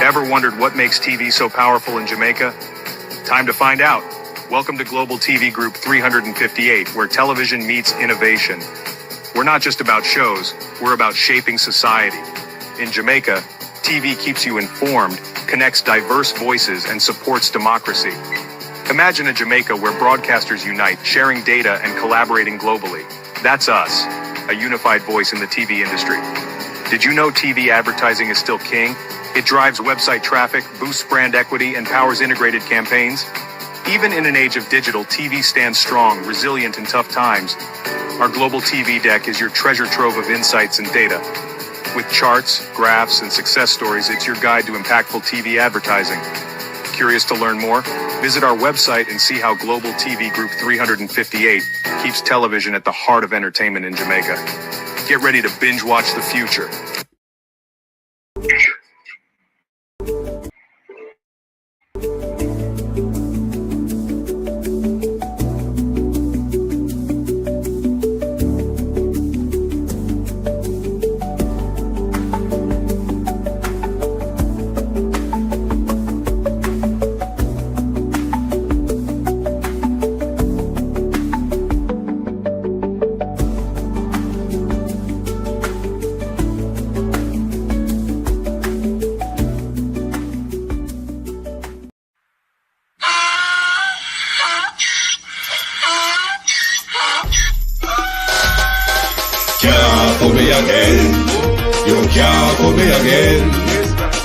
Ever wondered what makes TV so powerful in Jamaica? Time to find out. Welcome to Global TV Group 358, where television meets innovation. We're not just about shows, we're about shaping society. In Jamaica, TV keeps you informed, connects diverse voices, and supports democracy. Imagine a Jamaica where broadcasters unite, sharing data and collaborating globally. That's us, a unified voice in the TV industry. Did you know TV advertising is still king? It drives website traffic, boosts brand equity, and powers integrated campaigns. Even in an age of digital, TV stands strong, resilient in tough times. Our global TV deck is your treasure trove of insights and data. With charts, graphs, and success stories, it's your guide to impactful TV advertising. Curious to learn more? Visit our website and see how Global TV Group 358 keeps television at the heart of entertainment in Jamaica. Get ready to binge watch the future. For me again, you can't for me again.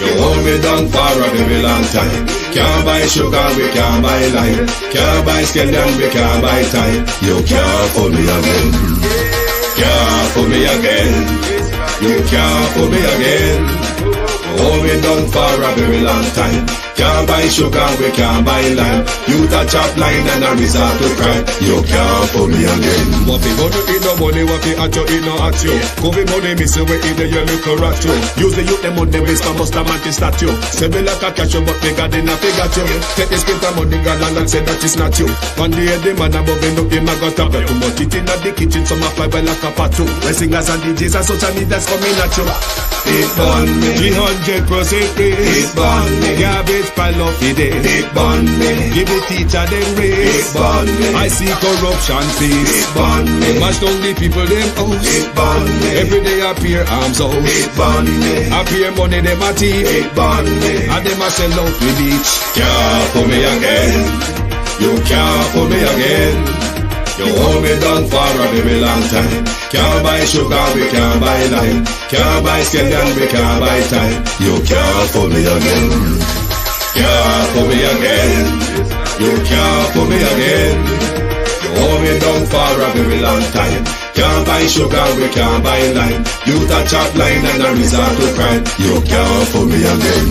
You hold me down for a very long time. Can't buy sugar, we can't buy lime. Can't buy scandal, we can't buy time. You can't for me again. Can't for me again. You can't for me again. You hold me down for a very long time. Can't buy sugar, we can't buy lime. You touch up line and a resort to crime. You can't for me again. What we gonna eat no money, what we at you, eat no at you. COVID money, miss we eat the yellow rat you. Use the youth, them on the waste, and must have mantis statue. Say me like a cashew, but they got in a figure you. Take the spit of money, got and say that is not you. One day the man above him, look him, I got a bed. Too much it in the kitchen, some fly by like a patu. The singers and DJs and social media's coming at you. It burn me, 300% free. it burn me, Garbage pile of the day. it burn me, Give the teacher them it raise. burn me, I see corruption it face. burn me, Mash down the people them house. it burn me, Every day appear arms out. it burn me, Appear money them a thief. it burn me. And them a sell out the beach. Can't for me again, you can't for me again. You hold me down for a very long time. Can't buy sugar, we can't buy lime. Can't buy scandal, we can't buy time. You can't for me again. Can't for me again. You can't for me again. You hold me down for a very long time. Can't buy sugar, we can't buy lime. You touch up line and a resort to crime. You can't for me again.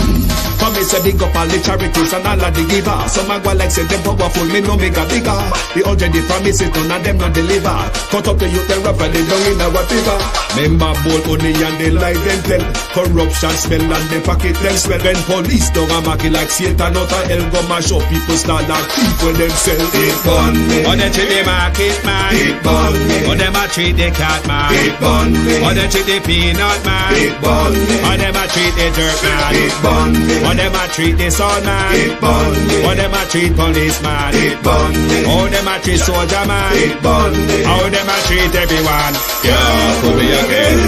Come me say big up all the charities and all of the givers. Some a go like say them powerful, me no make a bigger. The 100 the promises, none of them not deliver. Cut up the youth and rap and they down in our fever. Member bold only and they lie them tell. Corruption smell and the pocket them swell. When police don't a market like Satan out of hell, go mash up people start like people themselves. It burn me, Or they treat the market man. it burn me, Or them a treat the cat man. it burn me, Or they treat the peanut man. it burn me, Or them a treat the dirt man. it burn me, Or them a treat the son man. it burn me, Or them a treat policeman. it burn me, How them a treat soldier man. it burn me. How them a treat everyone. Can't for me again,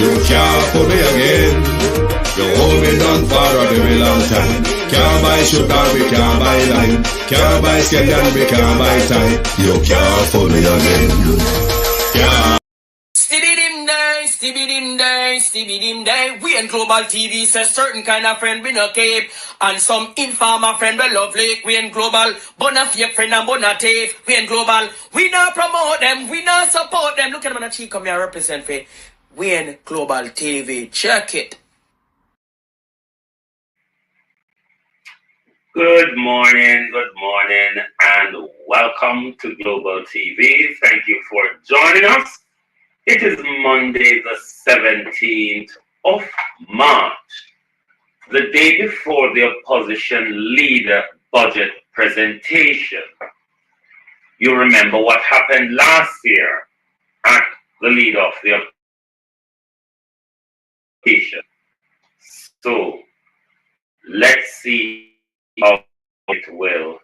you can't for me again. You hold me down for a very long time. Can't buy sugar, we can't buy lime. Can't buy scandal, we can't buy time. You can't for me again. Can't. Stibbidim day, stibbidim day, stibbidim day. We in Global TV says certain kind of friend we no cape. And some informer friend we love Lake. We in Global, bona fake friend and bona tape. We in Global, we not promote them, we not support them. Look at them on the cheek, come here represent for. We in Global TV, check it. Good morning, and welcome to Global TV. Thank you for joining us. It is Monday, the 17th of March, the day before the opposition leader budget presentation. You remember what happened last year at the lead of the opposition. So, see how it will.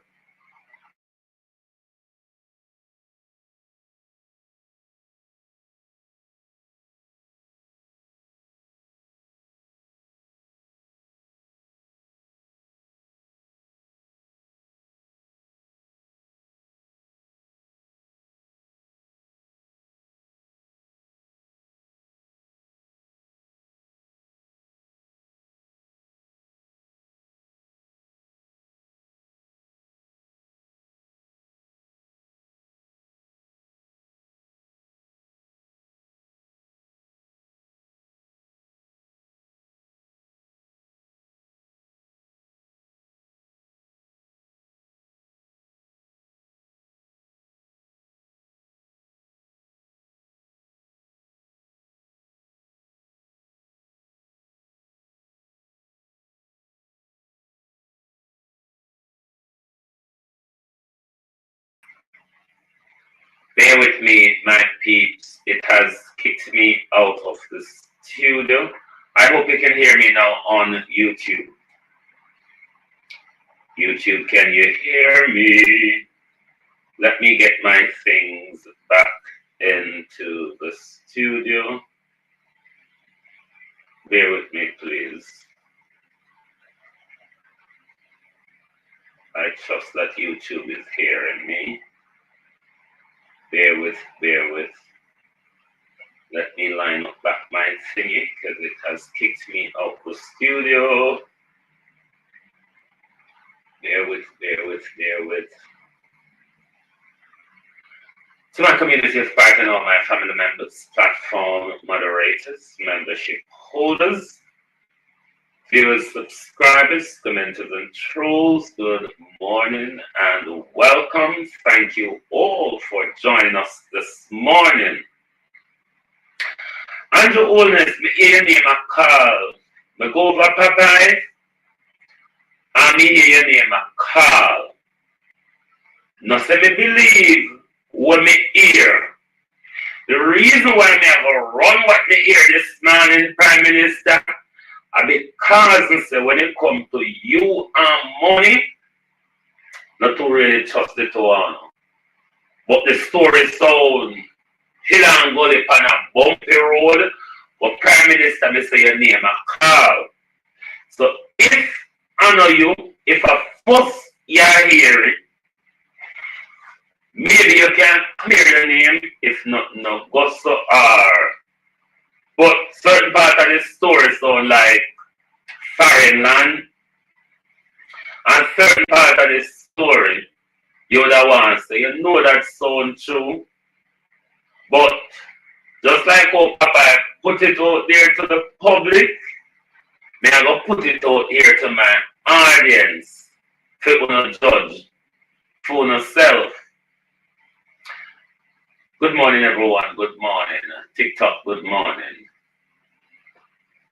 Bear with me, my peeps. It has kicked me out of the studio. I hope you can hear me now on YouTube. YouTube, can you hear me? Let me get my things back into the studio. Bear with me, please. I trust that YouTube is hearing me. Bear with. Let me line up back my thingy because it has kicked me out the studio. Bear with. To my community of part and all my family members, platform moderators, membership holders, viewers, subscribers, commenters, and trolls, good morning and welcome. Thank you all for joining us this morning. Andrew Holness, me hear your name a call. Me go over Popeye, and me hear your name a call. No say me believe what me hear. The reason why me have a run what me hear this morning, Prime Minister, because say when it comes to you and money, not to really trust the two on. But the story sound hill and gully on a bumpy road, but Prime Minister, me say your name a call. So if I know you, if a fuss you hear it, maybe you can clear your name, if not, no, go so hard. But certain part of the story sound like foreign land, and certain part of the story you would have want to say, you know that sound true, but just like how Papa put it out there to the public, me I go put it out here to my audience, for you to judge, for yourself. Good morning, everyone. Good morning. TikTok, good morning.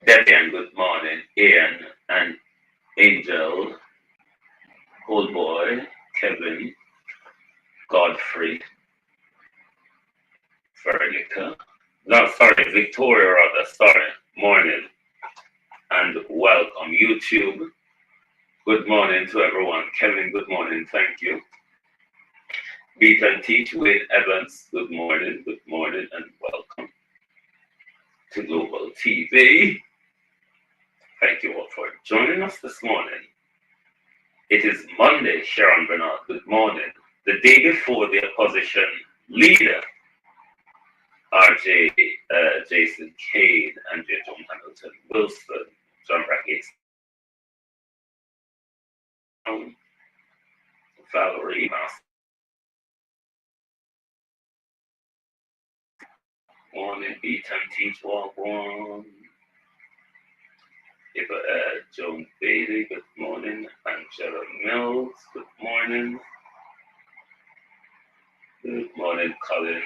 Debian, good morning. Ian and Angel, Old Boy, Kevin, Godfrey, Veronica. No, sorry, Victoria rather. Sorry. Morning. And welcome. YouTube, good morning to everyone. Kevin, good morning. Thank you. Beat and Teach with Evans, good morning, and welcome to Global TV. Thank you all for joining us this morning. It is Monday, Sharon Bernard, good morning. The day before the opposition leader, RJ, Jason Cade, Andrea John Hamilton, Wilson, John Brackett, Valerie Master. Morning, Beat and Teach, walk on. Joan Bailey, good morning. Angela Mills, good morning. Good morning, Colin.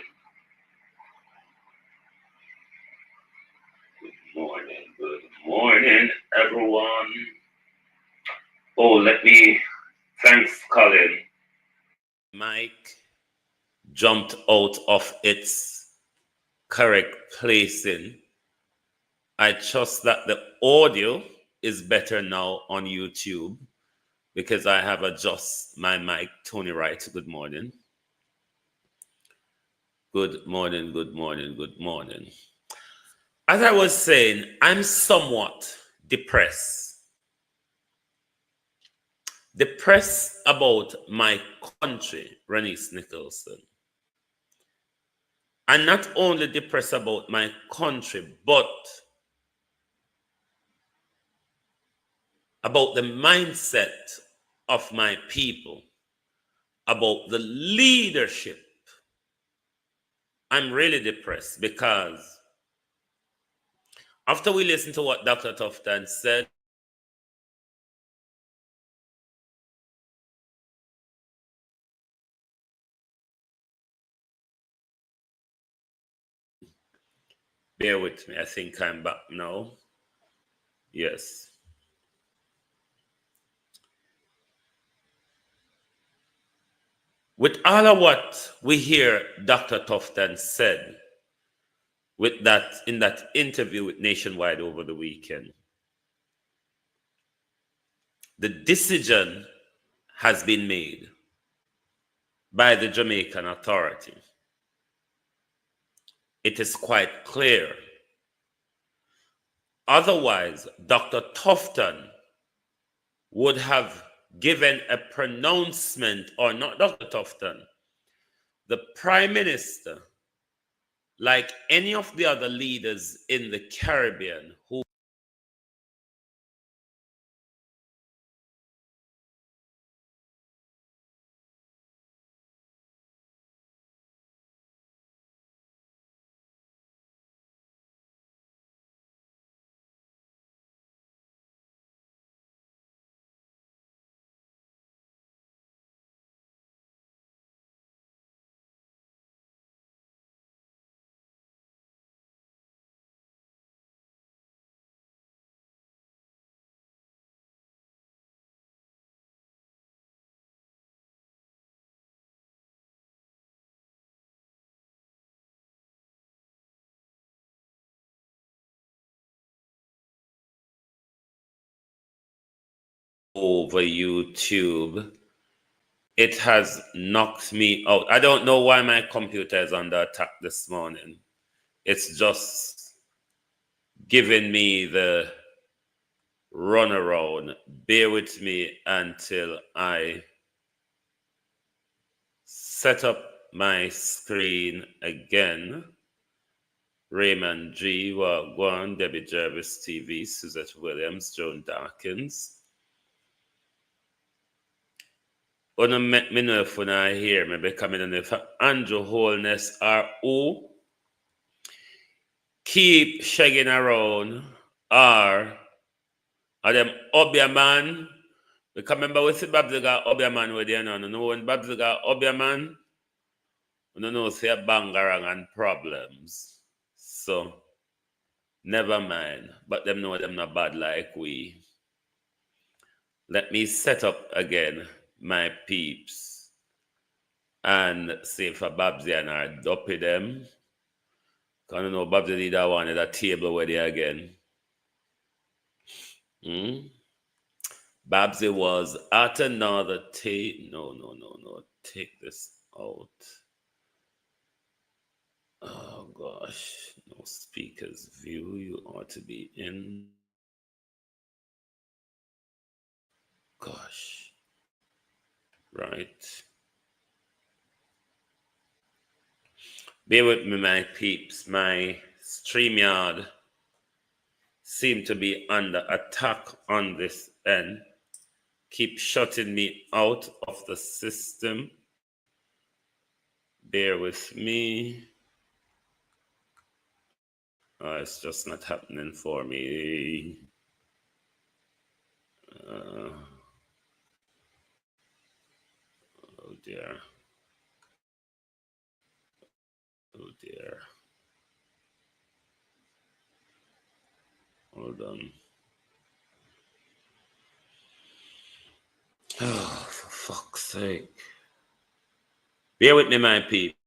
Good morning, everyone. Oh, thanks, Colin. Mic jumped out of its correct placing. I trust that the audio is better now on YouTube. because I have adjust my mic. Tony Wright, good morning. Good morning, good morning, good morning. As I was saying, I'm somewhat depressed. Depressed about my country, Renice Nicholson. And not only depressed about my country, but about the mindset of my people, about the leadership. I'm really depressed because after we listened to what Dr. Tufton said, bear with me, I think I'm back now. Yes. With all of what we hear Dr. Tufton said with that in that interview with Nationwide over the weekend, the decision has been made by the Jamaican authority. It is quite clear. Otherwise, Dr. Tufton would have given a pronouncement, or not Dr. Tufton, the Prime Minister, like any of the other leaders in the Caribbean who over YouTube, it has knocked me out. I don't know why my computer is under attack this morning. It's just giving me the runaround. Bear with me until I set up my screen again. Raymond G. Wagwan, Debbie Jervis TV, Suzette Williams, Joan Dawkins. Wanna make me know if you not hear me because I don't know if Andrew Holness or who keep shagging around or them Obia man. Because remember we see Babs got Obia man with you now. You know when Babs got Obia man, you don't know say a bangarang and problems. So never mind. But them know them not bad like we. Let me set up again my peeps and see if a Babsy and our dopey them. Because I know Babsy did that one at a table with you again. Babsy was at another no. Take this out. Oh gosh. No speakers view. You ought to be in. Gosh. Right. Bear with me, my peeps. My StreamYard seem to be under attack on this end. Keep shutting me out of the system. Bear with me. Oh, it's just not happening for me. Oh dear. Oh dear. Hold on. Oh, for fuck's sake. Bear with me, my people.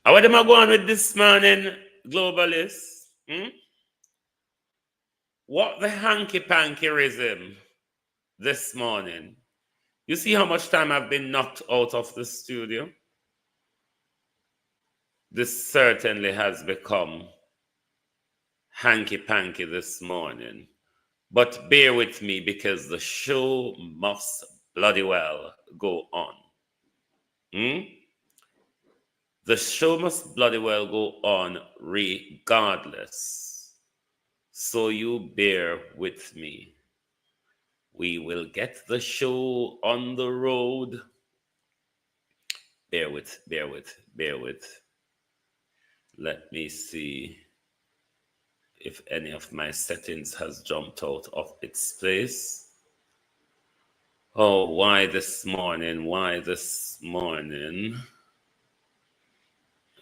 What am I going with this morning, globalists? What the hanky-pankyism this morning? You see how much time I've been knocked out of the studio? This certainly has become hanky-panky this morning. But bear with me because the show must bloody well go on. The show must bloody well go on regardless. So you bear with me. We will get the show on the road. Bear with. Let me see if any of my settings has jumped out of its place. Oh, why this morning?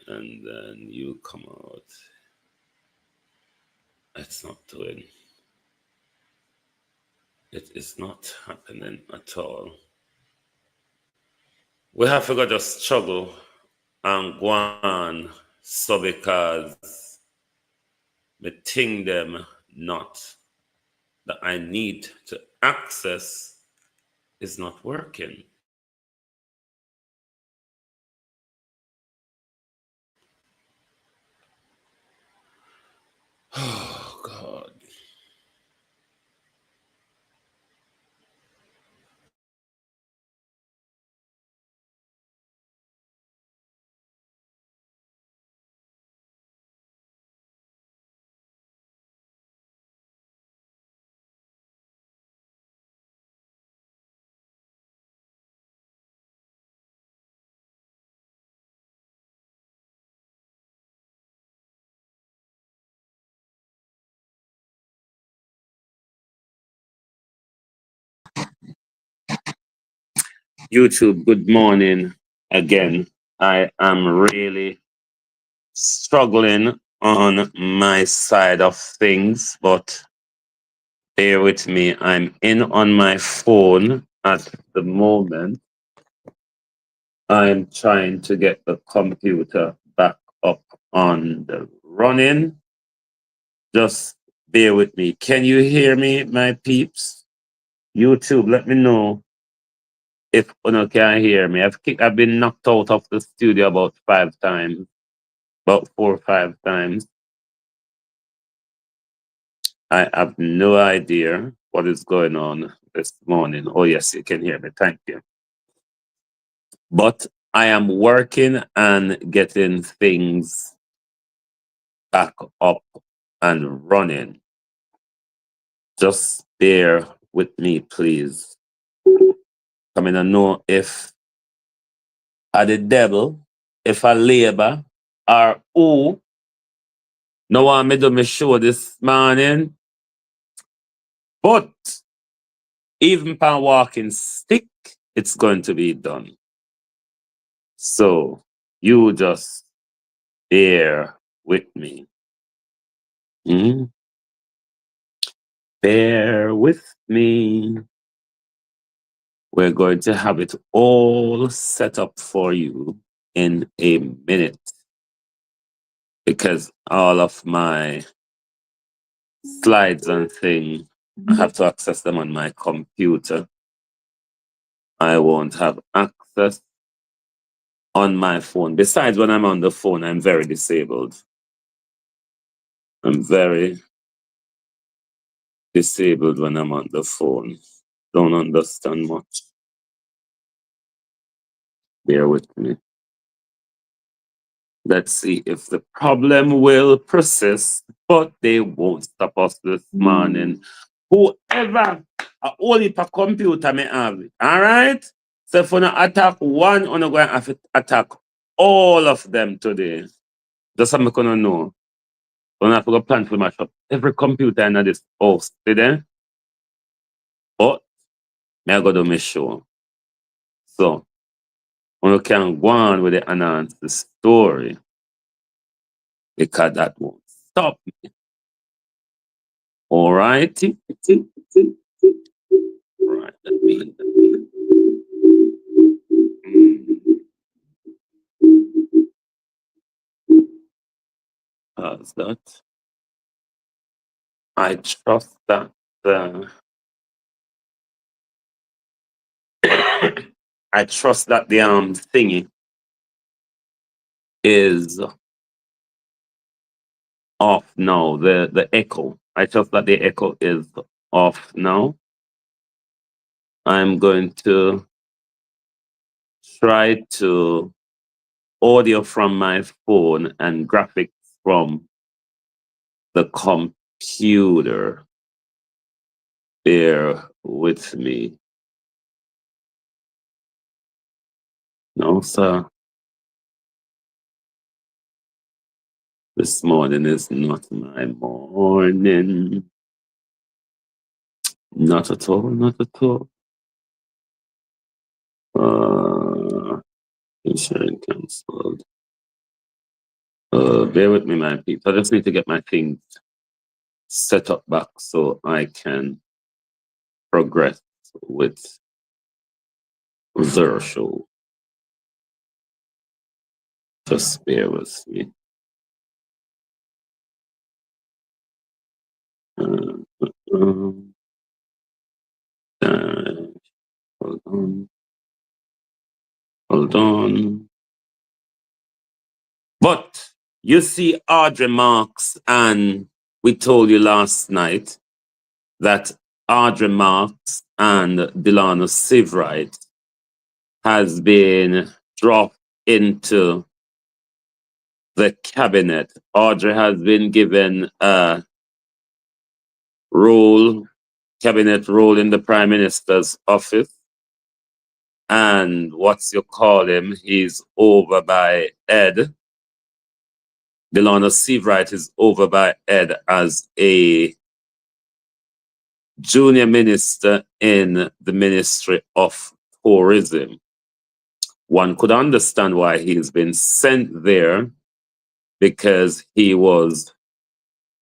And then you come out. It's not doing. It is not happening at all. We have to go just struggle and go on, so because the thing them not that I need to access is not working. Oh God. YouTube, good morning again. I am really struggling on my side of things, but bear with me. I'm in on my phone at the moment. I'm trying to get the computer back up on the running. Just bear with me. Can you hear me, my peeps? YouTube, let me know if you can hear me. I've been knocked out of the studio about 5 times, about 4 or 5 times. I have no idea what is going on this morning. Oh yes, you can hear me. Thank you. But I am working and getting things back up and running. Just bear with me, please. I mean, I know if the devil, if a labor, or who no want me do my show this morning, but even by walking stick, it's going to be done. So you just bear with me. Bear with me. We're going to have it all set up for you in a minute because all of my slides and things, I have to access them on my computer. I won't have access on my phone. Besides, when I'm on the phone, I'm very disabled. I'm very disabled when I'm on the phone. Don't understand much. Bear with me. Let's see if the problem will persist, but they won't stop us this morning. Whoever a whole heap of computer may have it. All right? So if you attack one, you're going to have to attack all of them today. Just so I'm going to know. You have to go plan for mash up every computer in this house today. But I go to make sure. So you can go on with the announce the story. Because that won't stop me. All right. Right. that. I trust that I trust that the thingy is off now. The echo. I trust that the echo is off now. I'm going to try to audio from my phone and graphics from the computer. Bear with me. No, sir. This morning is not my morning. Not at all, not at all. Insurance cancelled. Bear with me, my people. I just need to get my things set up back so I can progress with the show. Just bear with me. Hold on. Hold on. But you see Audrey Marks, and we told you last night that Audrey Marks and Delano Seavright has been dropped into the cabinet. Audrey has been given a role, cabinet role in the Prime Minister's office. And what's you call him? He's over by Ed. Delano Seavright is over by Ed as a junior minister in the Ministry of Tourism. One could understand why he's been sent there, because he was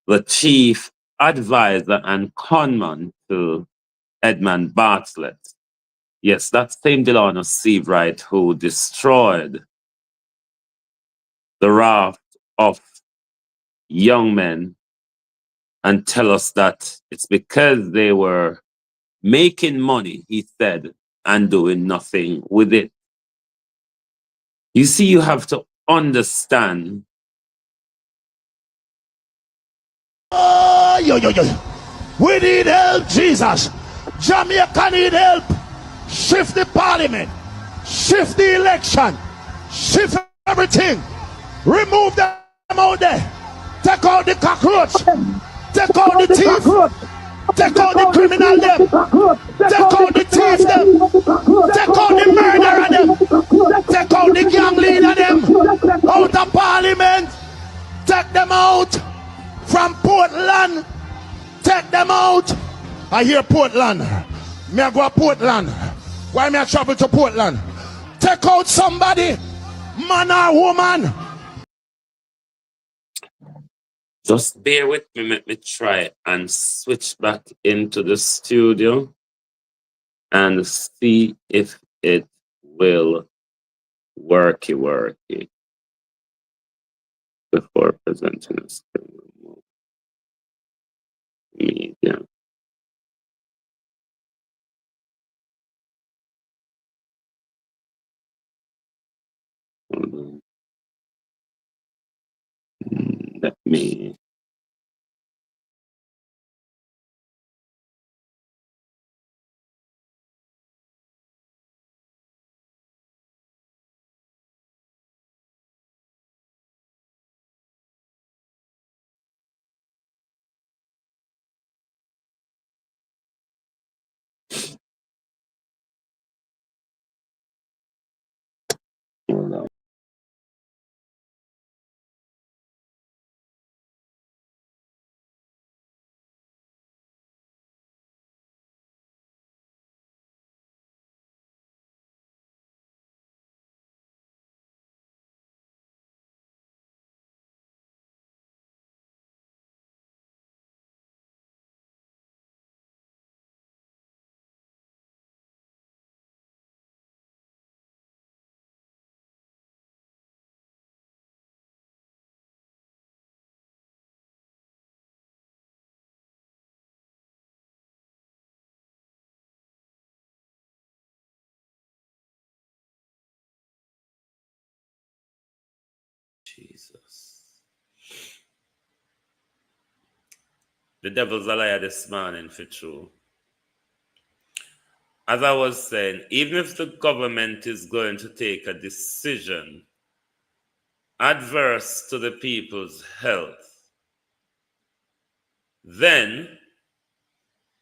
the chief advisor and conman to Edmund Bartlett. Yes, that same Delano Seavright who destroyed the raft of young men and tell us that it's because they were making money, he said, and doing nothing with it. You see, you have to understand. Oh, yo. We need help, Jesus. Jamaica need help. Shift the parliament. Shift the election. Shift everything. Remove them out there. Take out the cockroach. Take out the thief. Take out the criminal them. Take out the thief them. Take out the murderer them. Take out the gang leader them. Out of parliament. Take them out from Portland. Take them out. I hear Portland. Me I go to Portland. Why me I travel to Portland? Take out somebody, man or woman. Just bear with me, let me try and switch back into the studio and see if it will worky before presenting a screen media. Let me hold on. Jesus. The devil's a liar this morning, for true. As I was saying, even if the government is going to take a decision adverse to the people's health, then,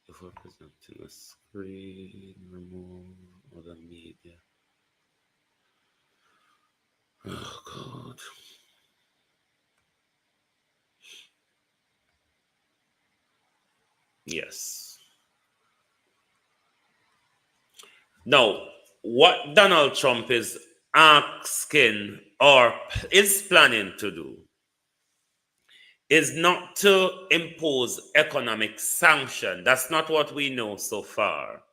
if we're presenting a screen, remove other media. Oh, God. Yes. Now, what Donald Trump is asking or is planning to do is not to impose economic sanction. That's not what we know so far.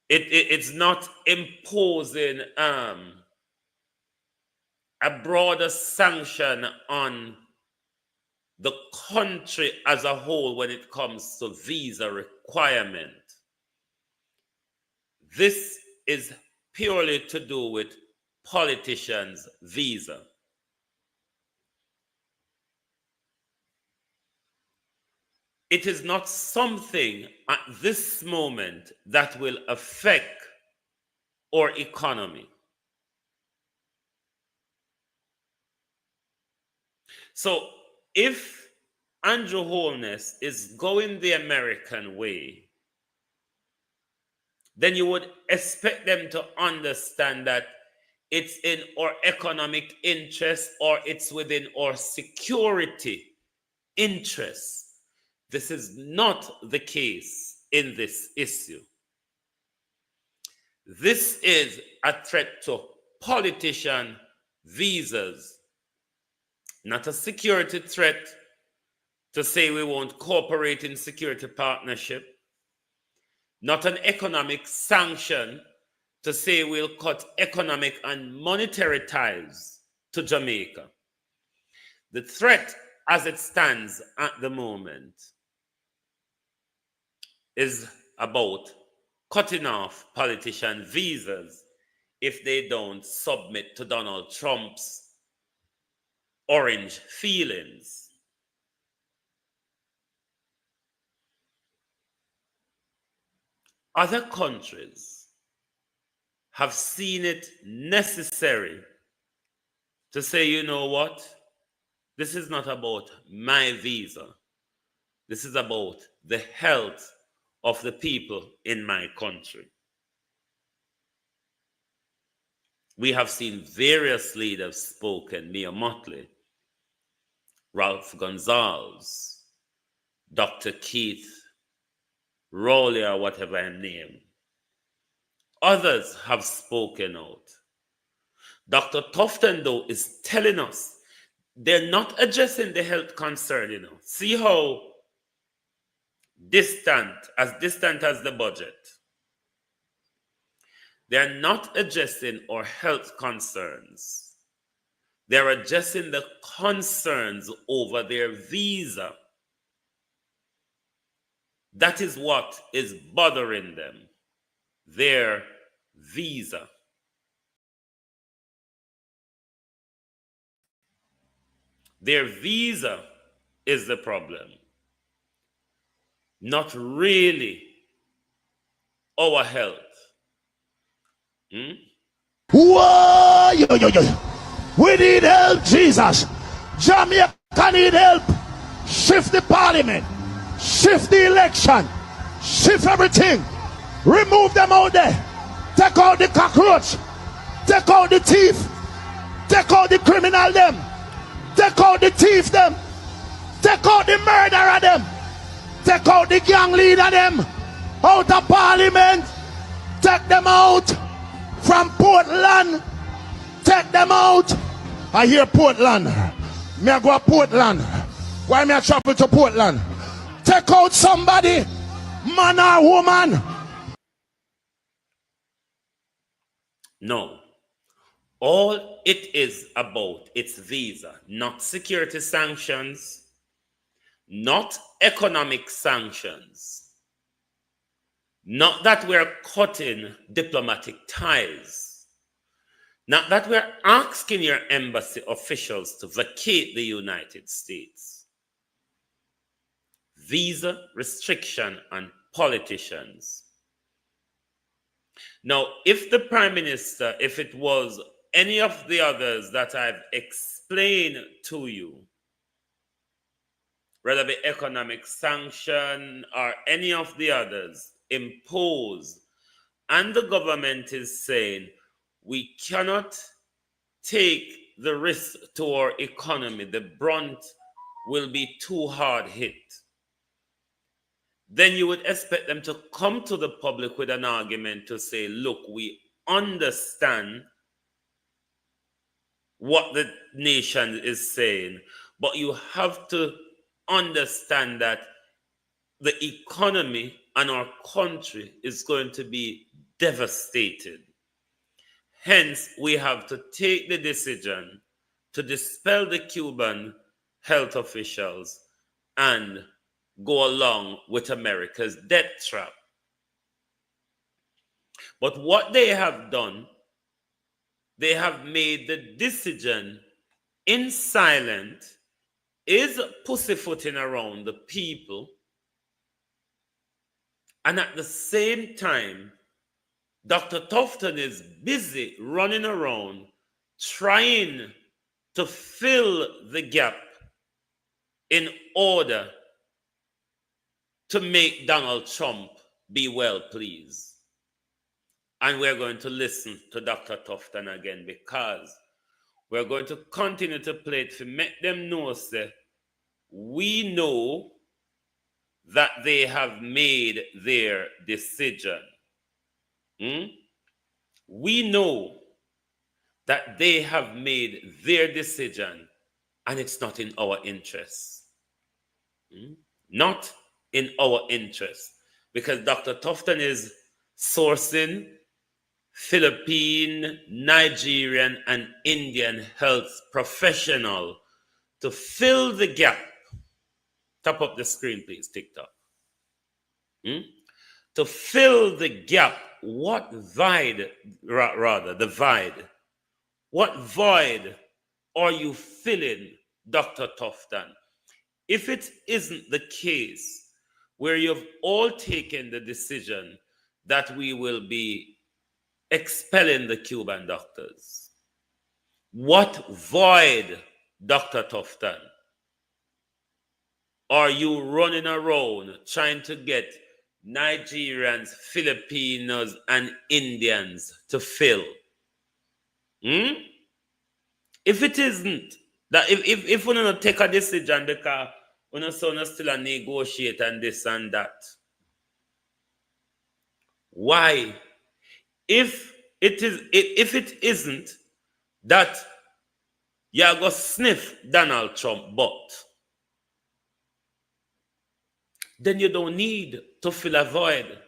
It's not imposing a broader sanction on the country as a whole when it comes to visa requirement. This is purely to do with politicians' visa. It is not something at this moment that will affect our economy. So if Andrew Holness is going the American way, then you would expect them to understand that it's in our economic interest or it's within our security interest. This is not the case in this issue. This is a threat to politician visas, not a security threat to say we won't cooperate in security partnership, not an economic sanction to say we'll cut economic and monetary ties to Jamaica. The threat as it stands at the moment is about cutting off politician visas if they don't submit to Donald Trump's orange feelings. Other countries have seen it necessary to say, you know what? This is not about my visa. This is about the health of the people in my country. We have seen various leaders spoken, Mia Motley, Ralph Gonzalez, Dr. Keith Rowley, or whatever her name. Others have spoken out. Dr. Tufton, though, is telling us they're not addressing the health concern, you know. See how distant as the budget. They're not addressing our health concerns. They're addressing the concerns over their visa. That is what is bothering them. Their visa. Their visa is the problem. Not really our health. Whoa, yo. We need help, Jesus. Jamaica need help. Shift the parliament. Shift the election. Shift everything. Remove them out there. Take out the cockroach. Take out the thief. Take out the criminal them. Take out the thief them. Take out the murderer them. Take out the gang leader them. Out of parliament. Take them out. From Portland. Take them out. I hear Portland. Me I go to Portland. Why me I travel to Portland? Take out somebody. Man or woman. No. All it is about, it's visa, not security sanctions, not economic sanctions, not that we're cutting diplomatic ties. Not that we're asking your embassy officials to vacate the United States. Visa restriction on politicians. Now, if the Prime Minister, if it was any of the others that I've explained to you, whether be economic sanction or any of the others impose, and the government is saying we cannot take the risk to our economy, the brunt will be too hard hit, then you would expect them to come to the public with an argument to say, look, we understand what the nation is saying, but you have to understand that the economy and our country is going to be devastated. Hence, we have to take the decision to dispel the Cuban health officials and go along with America's debt trap. But what they have done, they have made the decision in silence, is pussyfooting around the people, and at the same time, Dr. Tufton is busy running around trying to fill the gap in order to make Donald Trump be well pleased. And we're going to listen to Dr. Tufton again, because we're going to continue to play it to make them know that we know that they have made their decision. We know that they have made their decision, and it's not in our interest. Not in our interest. Because Dr. Tufton is sourcing Philippine, Nigerian, and Indian health professional to fill the gap. Top up the screen, please, TikTok. To fill the gap. What void, rather, the void. What void are you filling, Dr. Tufton? If it isn't the case where you've all taken the decision that we will be expelling the Cuban doctors, what void, Dr. Tufton, are you running around trying to get Nigerians, Filipinos, and Indians to fill? If it isn't, that if we don't take a decision because we don't still a negotiate and this and that, why? If it isn't that you're going to sniff Donald Trump butt, then you don't need to fill a void,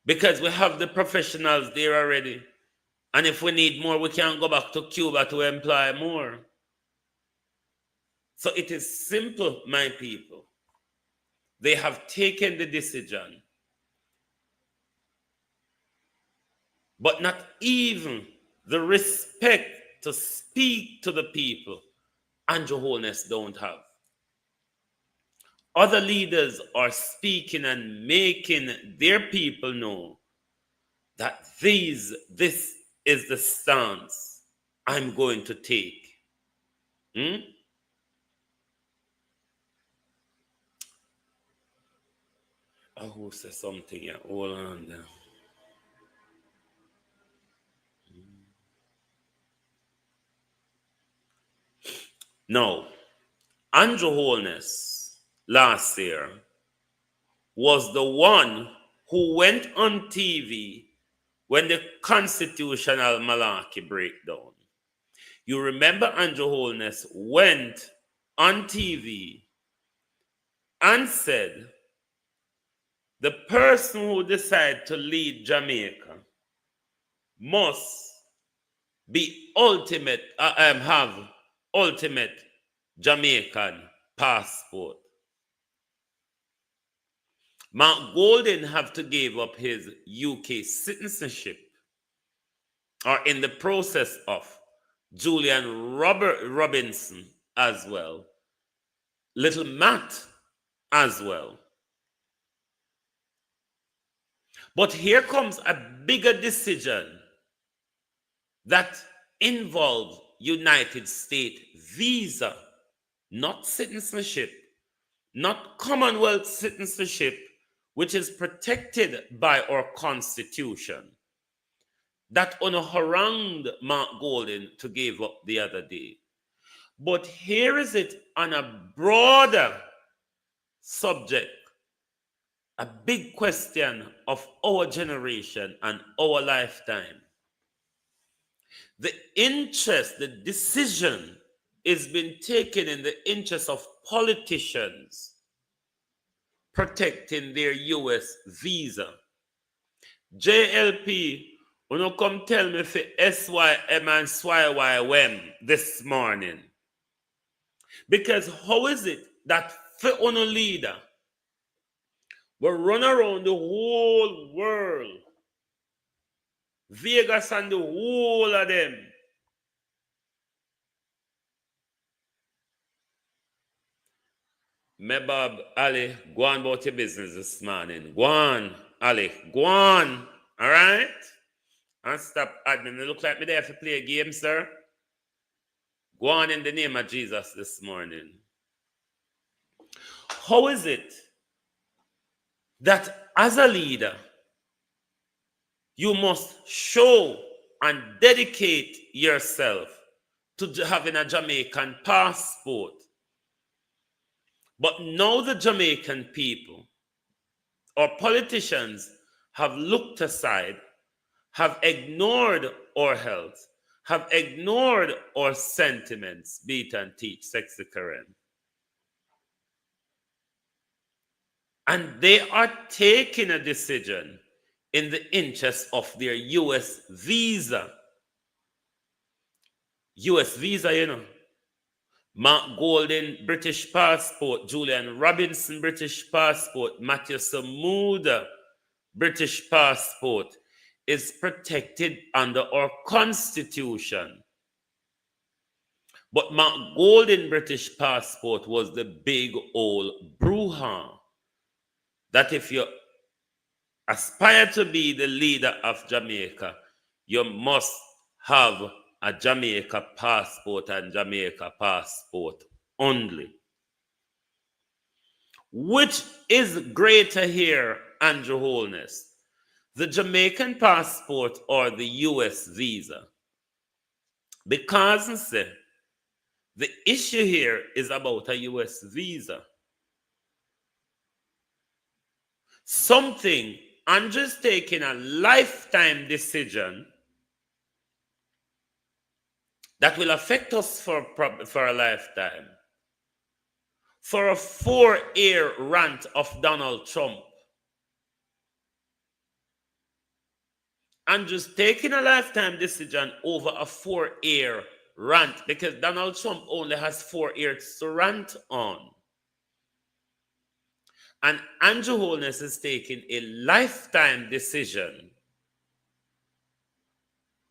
because we have the professionals there already. And if we need more, we can go back to Cuba to employ more. So it is simple, my people. They have taken the decision, but not even the respect to speak to the people Andrew Holness don't have. Other leaders are speaking and making their people know that this is the stance I'm going to take. Oh, who said something here? Hold on there. No, Andrew Holness last year was the one who went on TV when the constitutional malarkey breakdown. You remember Andrew Holness went on TV and said the person who decided to lead Jamaica must be have ultimate Jamaican passport. Mark Golden have to give up his UK citizenship or in the process of, Julian Robinson as well, little Matt as well. But here comes a bigger decision that involves United States visa, not citizenship, not Commonwealth citizenship, which is protected by our Constitution, that harangued Mark Golden to give up the other day. But here is it on a broader subject, a big question of our generation and our lifetime. The interest, the decision is being taken in the interest of politicians protecting their US visa. JLP, you know, come tell me for SYM and SYYM this morning. Because how is it that for a leader will run around the whole world, Vegas and the whole of them, Mebab, Ali, go on about your business this morning. Go on, Ali, go on. All right? And stop admin. It look like me there to play a game, sir. Go on in the name of Jesus this morning. How is it that as a leader, you must show and dedicate yourself to having a Jamaican passport? But now the Jamaican people or politicians have looked aside, have ignored our health, have ignored our sentiments, beat and teach, sexy current. And they are taking a decision in the interest of their US visa. US visa, you know. Mark Golden, British passport. Julian Robinson, British passport. Matthew Samuda, British passport, is protected under our Constitution. But Mark Golden, British passport was the big old brouhaha that if you aspire to be the leader of Jamaica, you must have a Jamaica passport and Jamaica passport only. Which is greater here, Andrew Holness? The Jamaican passport or the US visa? Because the issue here is about a US visa. Something Andrew's taking a lifetime decision that will affect us for a lifetime. For a 4-year rant of Donald Trump. Andrew's taking a lifetime decision over a 4-year rant because Donald Trump only has 4 years to rant on. And Andrew Holness is taking a lifetime decision.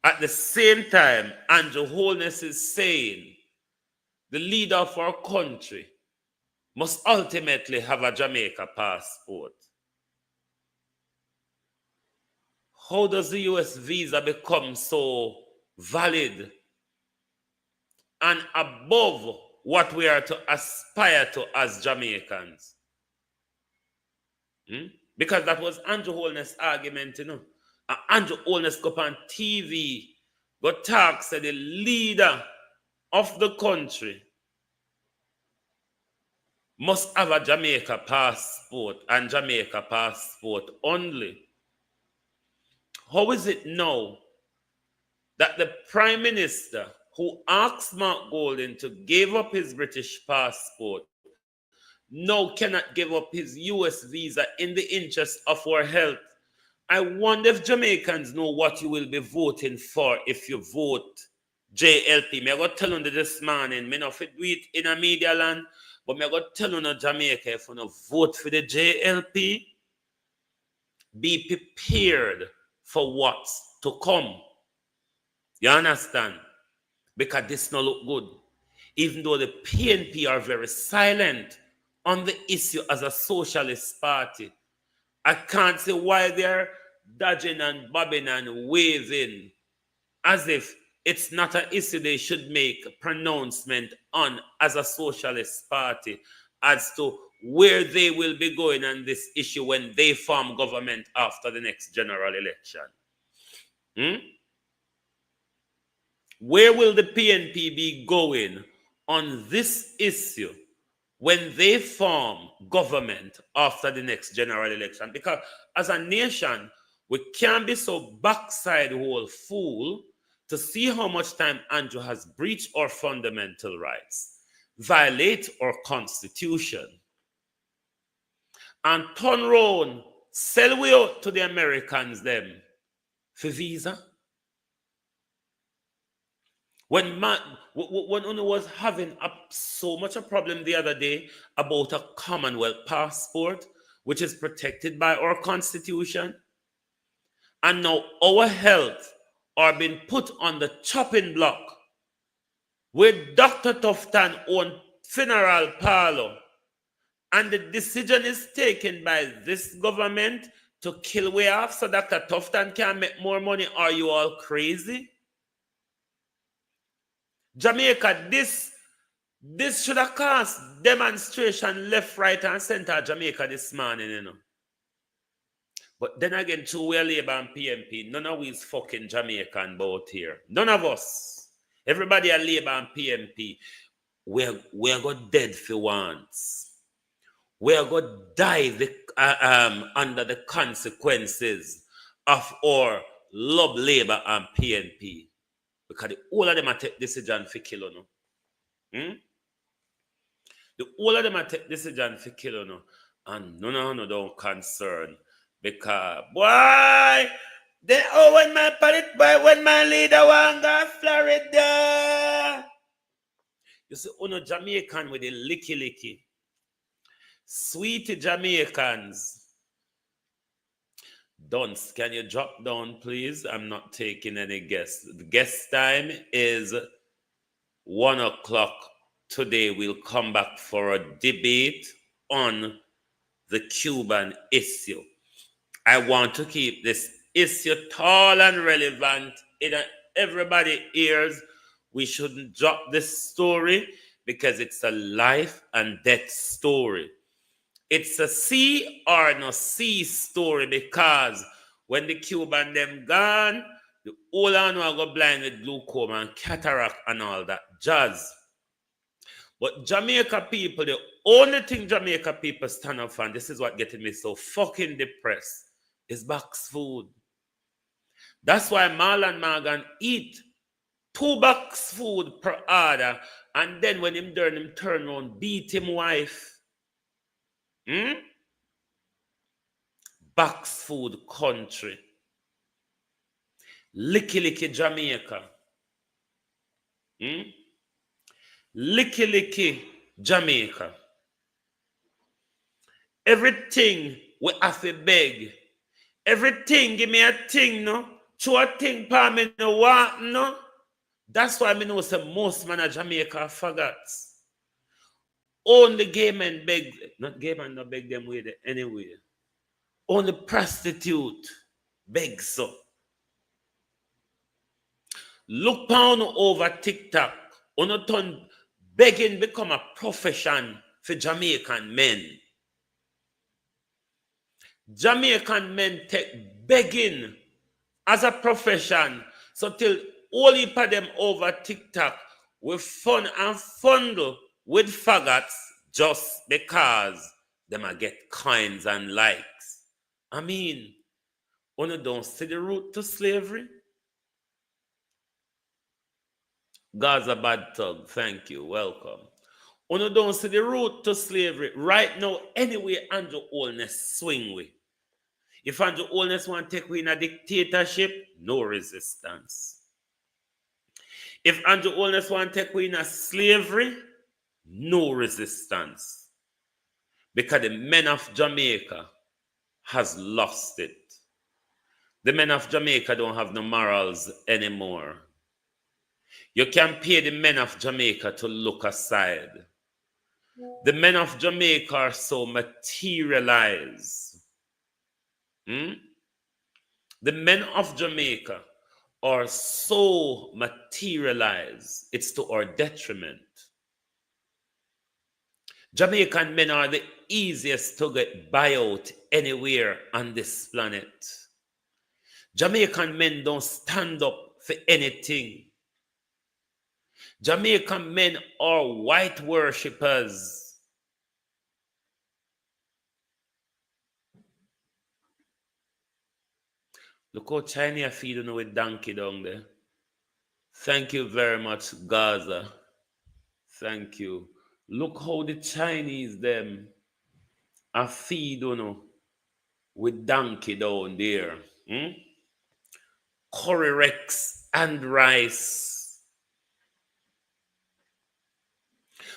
At the same time, Andrew Holness is saying the leader of our country must ultimately have a Jamaica passport. How does the US visa become so valid and above what we are to aspire to as Jamaicans? Because that was Andrew Holness' argument, you know. Andrew Holness go up on TV, go talk, say the leader of the country must have a Jamaica passport and Jamaica passport only. How is it now that the Prime Minister who asked Mark Golden to give up his British passport now cannot give up his US visa in the interest of our health? I wonder if Jamaicans know what you will be voting for if you vote JLP. Me I go tell you this morning, me not fit do it in a media land, but me I go tell you Jamaica, if you vote for the JLP, be prepared for what's to come. You understand? Because this no look good. Even though the PNP are very silent on the issue as a socialist party, I can't see why they're dodging and bobbing and waving as if it's not an issue they should make a pronouncement on as a socialist party as to where they will be going on this issue when they form government after the next general election. Where will the PNP be going on this issue when they form government after the next general election? Because as a nation, we can't be so backside hole fool to see how much time Andrew has breached our fundamental rights, violate our constitution, and turn round, sell we out to the Americans them for visa. When Uno was having so much a problem the other day about a Commonwealth passport, which is protected by our constitution, and now our health are being put on the chopping block with Dr. Tufton own funeral parlor, and the decision is taken by this government to kill way off so Dr. Tufton can make more money. Are you all crazy? Jamaica, this should have caused demonstration left, right, and center Jamaica this morning, you know. But then again, through we are Labour and PNP, none of we is fucking Jamaican boat here. None of us. Everybody are Labour and PNP. We're going dead for once. We're going to die under the consequences of our love Labour and PNP. Because the whole of them are take decision for kill you. The whole of them are take decision for kill you. And none of don't concern. Because, boy, then when my leader want to Florida. You see, Jamaican with the licky. Sweet Jamaicans. Dunce, can you drop down, please? I'm not taking any guests. The guest time is 1 o'clock. Today we'll come back for a debate on the Cuban issue. I want to keep this issue tall and relevant in everybody's ears. We shouldn't drop this story because it's a life and death story. It's a see or no see story because when the Cuban them gone, the whole one will go blind with glaucoma and cataract and all that jazz. But Jamaica people, the only thing Jamaica people stand up for, and this is what getting me so fucking depressed, is box food. That's why Marlon Morgan eat 2 box food per order, and then when him turn around, beat him wife. Box food country. Licky Jamaica. Licky Jamaica. Everything we have to beg. Everything give me a thing, no? Show a thing pa me no want, no? That's why I know say most man of Jamaica forgets. Only gay men beg, not gay men not beg them with it anyway. Only prostitute beg so. Look down over TikTok. On turn begging become a profession for Jamaican men. Jamaican men take begging as a profession. So till all heap of them over TikTok with fun and fondle with faggots just because them a get coins and likes. I mean, you don't see the route to slavery? God's a bad thug. Thank you. Welcome. You don't see the route to slavery. Right now, anyway, Andrew Holness swing with. If Andrew Holness want to take we in a dictatorship, no resistance. If Andrew Holness want to take we in a slavery, no resistance. Because the men of Jamaica has lost it. The men of Jamaica don't have no morals anymore. You can pay the men of Jamaica to look aside. The men of Jamaica are so materialized. The men of Jamaica are so materialized. It's to our detriment. Jamaican men are the easiest to get buyout anywhere on this planet. Jamaican men don't stand up for anything. Jamaican men are white worshippers. Look how China feeding with donkey down there. Thank you very much, Gaza. Thank you. Look how the Chinese them are feeding with donkey down there. Curry Rex and rice.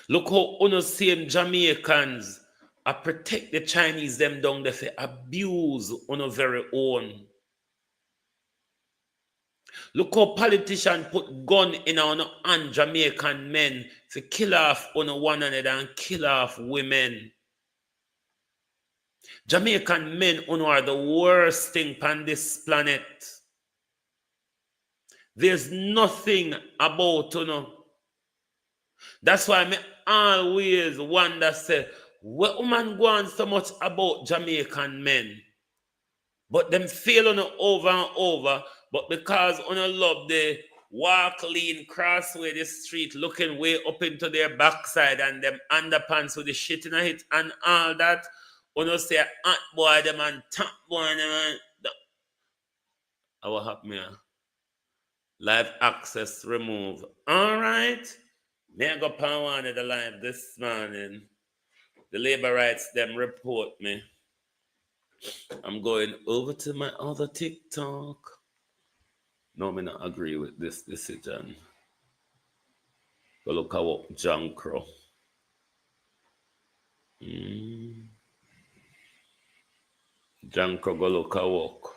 Look how same Jamaicans are protect the Chinese them down there for abuse on a very own. Look how politicians put gun in on Jamaican men to kill off on one another and kill off women. Jamaican men are the worst thing on this planet. There's nothing about That's why I always wonder, say, what woman go on so much about Jamaican men? But them fail over and over, but because love they walk lean, crossway the street, looking way up into their backside and them underpants with the shit in it and all that, say hot boy them and top boy them and what happened here? Live access remove. Alright. Me I go pan one of the live this morning. The labor rights them report me. I'm going over to my other TikTok. No, me not agree with this decision. Go look at what John Crow. John Crow go look at walk.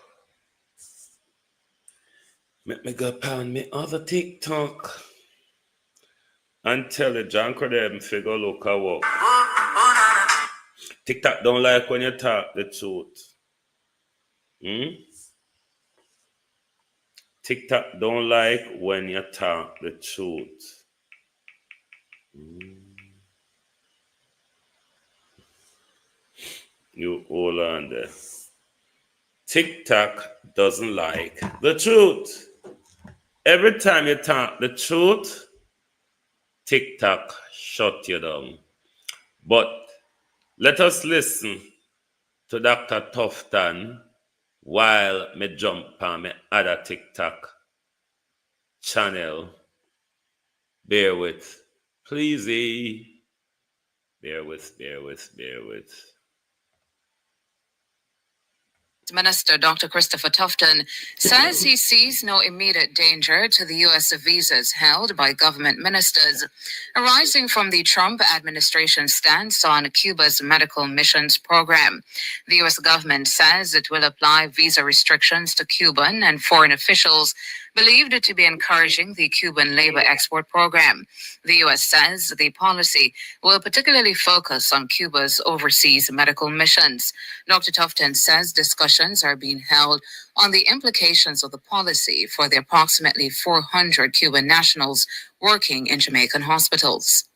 Make me go pound me other TikTok. And tell the John Crow them figure look at walk. TikTok don't like when you talk the truth. TikTok don't like when you talk the truth. You hold on there. TikTok doesn't like the truth. Every time you talk the truth, TikTok shut you down. But let us listen to Dr. Tufton while me jump on my other TikTok channel. Bear with. Please. Bear with. Minister Dr. Christopher Tufton says he sees no immediate danger to the U.S. visas held by government ministers arising from the Trump administration's stance on Cuba's medical missions program. The U.S. government says it will apply visa restrictions to Cuban and foreign officials believed to be encouraging the Cuban labor export program. The U.S. says the policy will particularly focus on Cuba's overseas medical missions. Dr. Tufton says discussions are being held on the implications of the policy for the approximately 400 Cuban nationals working in Jamaican hospitals.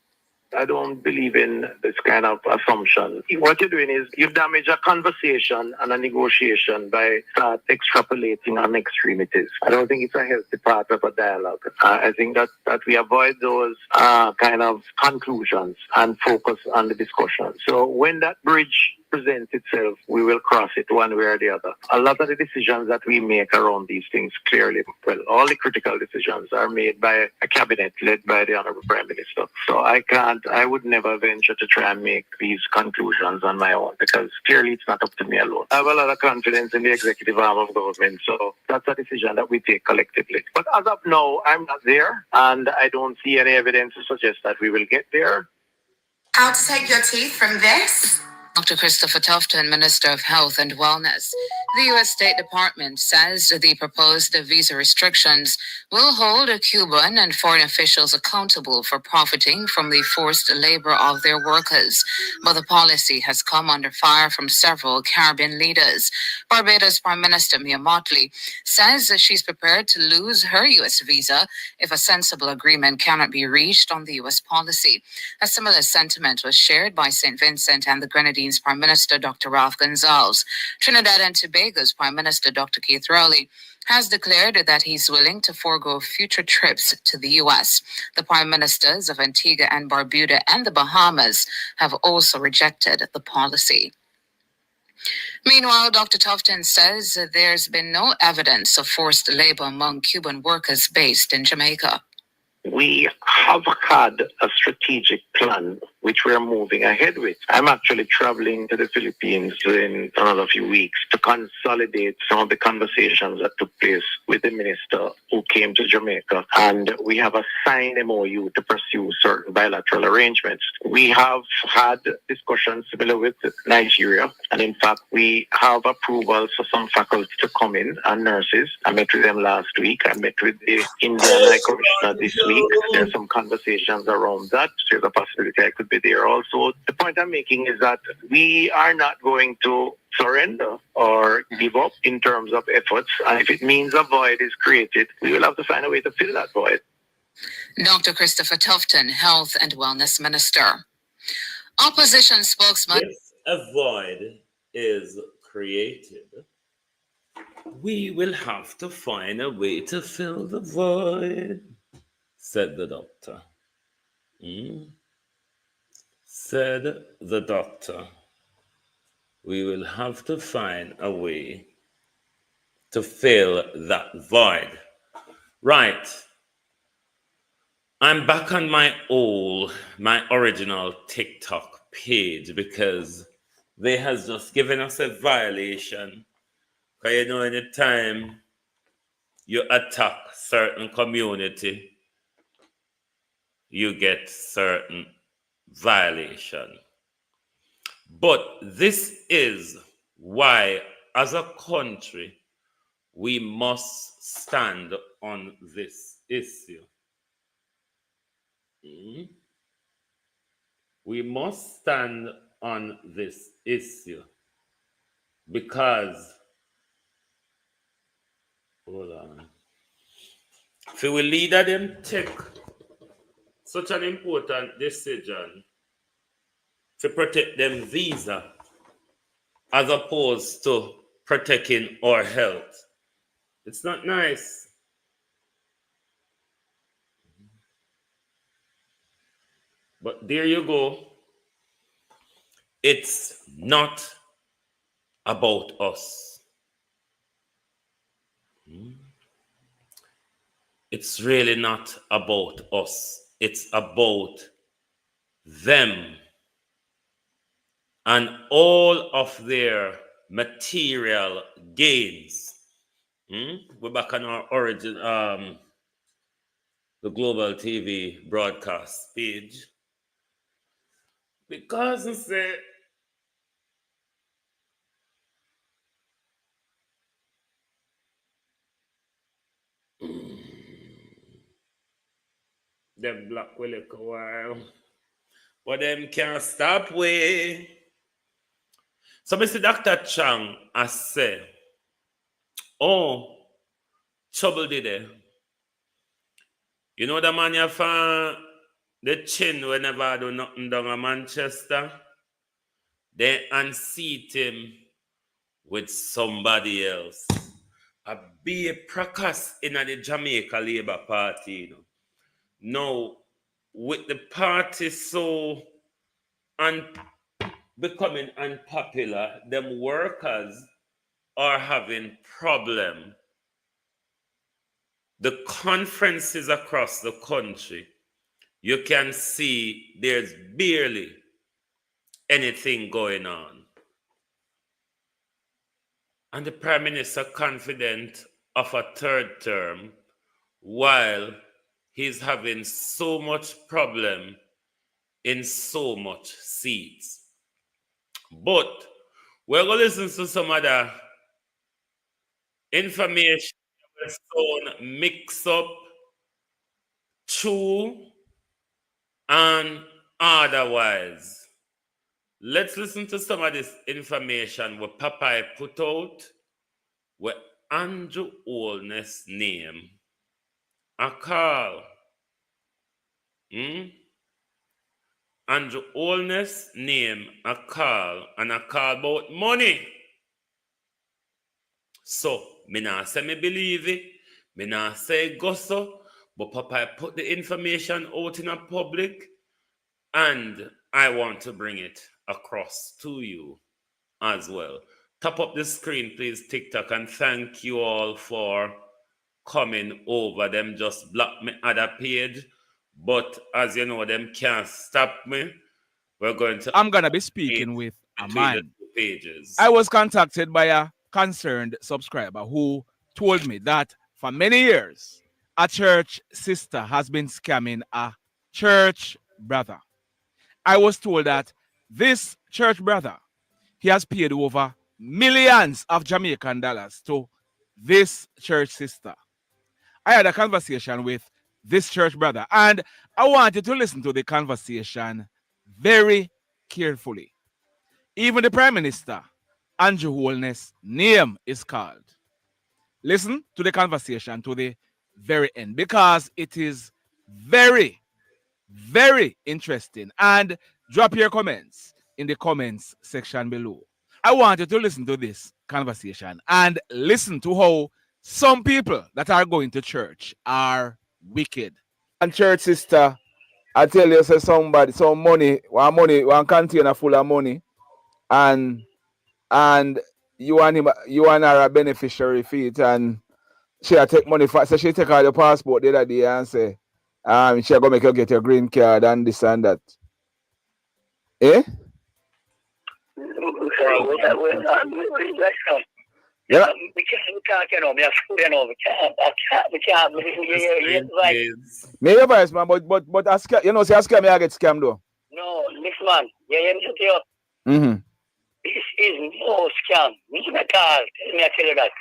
I don't believe in this kind of assumption. What you're doing is you damage a conversation and a negotiation by start extrapolating on extremities. I don't think it's a healthy part of a dialogue. I think that we avoid those kind of conclusions and focus on the discussion. So when that bridge presents itself, we will cross it one way or the other. A lot of the decisions that we make around these things clearly, well, all the critical decisions are made by a cabinet led by the Honorable Prime Minister. So I would never venture to try and make these conclusions on my own because clearly it's not up to me alone. I have a lot of confidence in the executive arm of government, so that's a decision that we take collectively. But as of now, I'm not there and I don't see any evidence to suggest that we will get there. How to take your teeth from this Dr. Christopher Tufton, Minister of Health and Wellness. The U.S. State Department says the proposed visa restrictions will hold Cuban and foreign officials accountable for profiting from the forced labor of their workers. But the policy has come under fire from several Caribbean leaders. Barbados Prime Minister Mia Mottley says that she's prepared to lose her U.S. visa if a sensible agreement cannot be reached on the U.S. policy. A similar sentiment was shared by St. Vincent and the Grenadines Prime Minister Dr. Ralph Gonsalves. Trinidad and Tobago's Prime Minister Dr. Keith Rowley has declared that he's willing to forego future trips to the U.S. The Prime Ministers of Antigua and Barbuda and the Bahamas have also rejected the policy. Meanwhile, Dr. Tufton says there's been no evidence of forced labor among Cuban workers based in Jamaica. We have had a strategic plan which we're moving ahead with. I'm actually traveling to the Philippines in another few weeks to consolidate some of the conversations that took place with the minister who came to Jamaica. And we have a signed MOU to pursue certain bilateral arrangements. We have had discussions similar with Nigeria. And in fact, we have approvals for some faculty to come in and nurses. I met with them last week. I met with the Indian High Commissioner this week. There's some conversations around that. There's a possibility I could be there also. The point I'm making is that we are not going to surrender or give up in terms of efforts. And if it means a void is created, we will have to find a way to fill that void. Dr. Christopher Tufton, Health and Wellness Minister. Opposition spokesman. If a void is created, we will have to find a way to fill the void, said the doctor. Said the doctor. We will have to find a way to fill that void. Right. I'm back on my original TikTok page because they has just given us a violation. Because you know, anytime you attack certain community, you get certain violation. But this is why, as a country, we must stand on this issue. We must stand on this issue because, hold on, if we leader them take such an important decision to protect them visa as opposed to protecting our health, it's not nice. But there you go. It's not about us. It's really not about us. It's about them and all of their material gains. We're back on our origin, the Global TV broadcast page. Because I say, them black will look a while, but them can't stop we. So Mr. Dr. Chang has said, oh, trouble did it. You know the man you found the chin whenever I do nothing down in Manchester? They unseat him with somebody else. A be a practice in the Jamaica Labour Party. You know. Now, with the party so becoming unpopular, them workers are having problem. The conferences across the country, you can see there's barely anything going on. And the Prime Minister confident of a third term while he's having so much problem in so much seats. But we're going to listen to some other information that's sound mix up, true, and otherwise. Let's listen to some of this information what Popeye put out with Andrew Holness name. A call. Andrew Holness name a call and a call about money. So, me not say me believe it, me not say go so, but Papa put the information out in a public and I want to bring it across to you as well. Tap up the screen, please, TikTok, and thank you all for coming over. Them just block me other page, but as you know, them can't stop me. I'm gonna be speaking with a man. Pages. I was contacted by a concerned subscriber who told me that for many years, a church sister has been scamming a church brother. I was told that this church brother, he has paid over millions of Jamaican dollars to this church sister. I had a conversation with this church brother, and I wanted to listen to the conversation very carefully. Even the Prime Minister, Andrew Holness, name is called. Listen to the conversation to the very end because it is very, very interesting. And drop your comments in the comments section below. I want you to listen to this conversation and listen to how some people that are going to church are wicked. And church sister, I tell you, say somebody, some money, one container full of money, and you and her a beneficiary fee it, and she take money for, so she take out your passport the other day and say, she gonna make you get your green card and this and that. Eh? Yeah. We can't, you know, we can't, Me advise, man, but I scam, you know, say I scam me, I get scammed though. No, this man, you. This is no scam. Me not call. Tell me, I tell you that.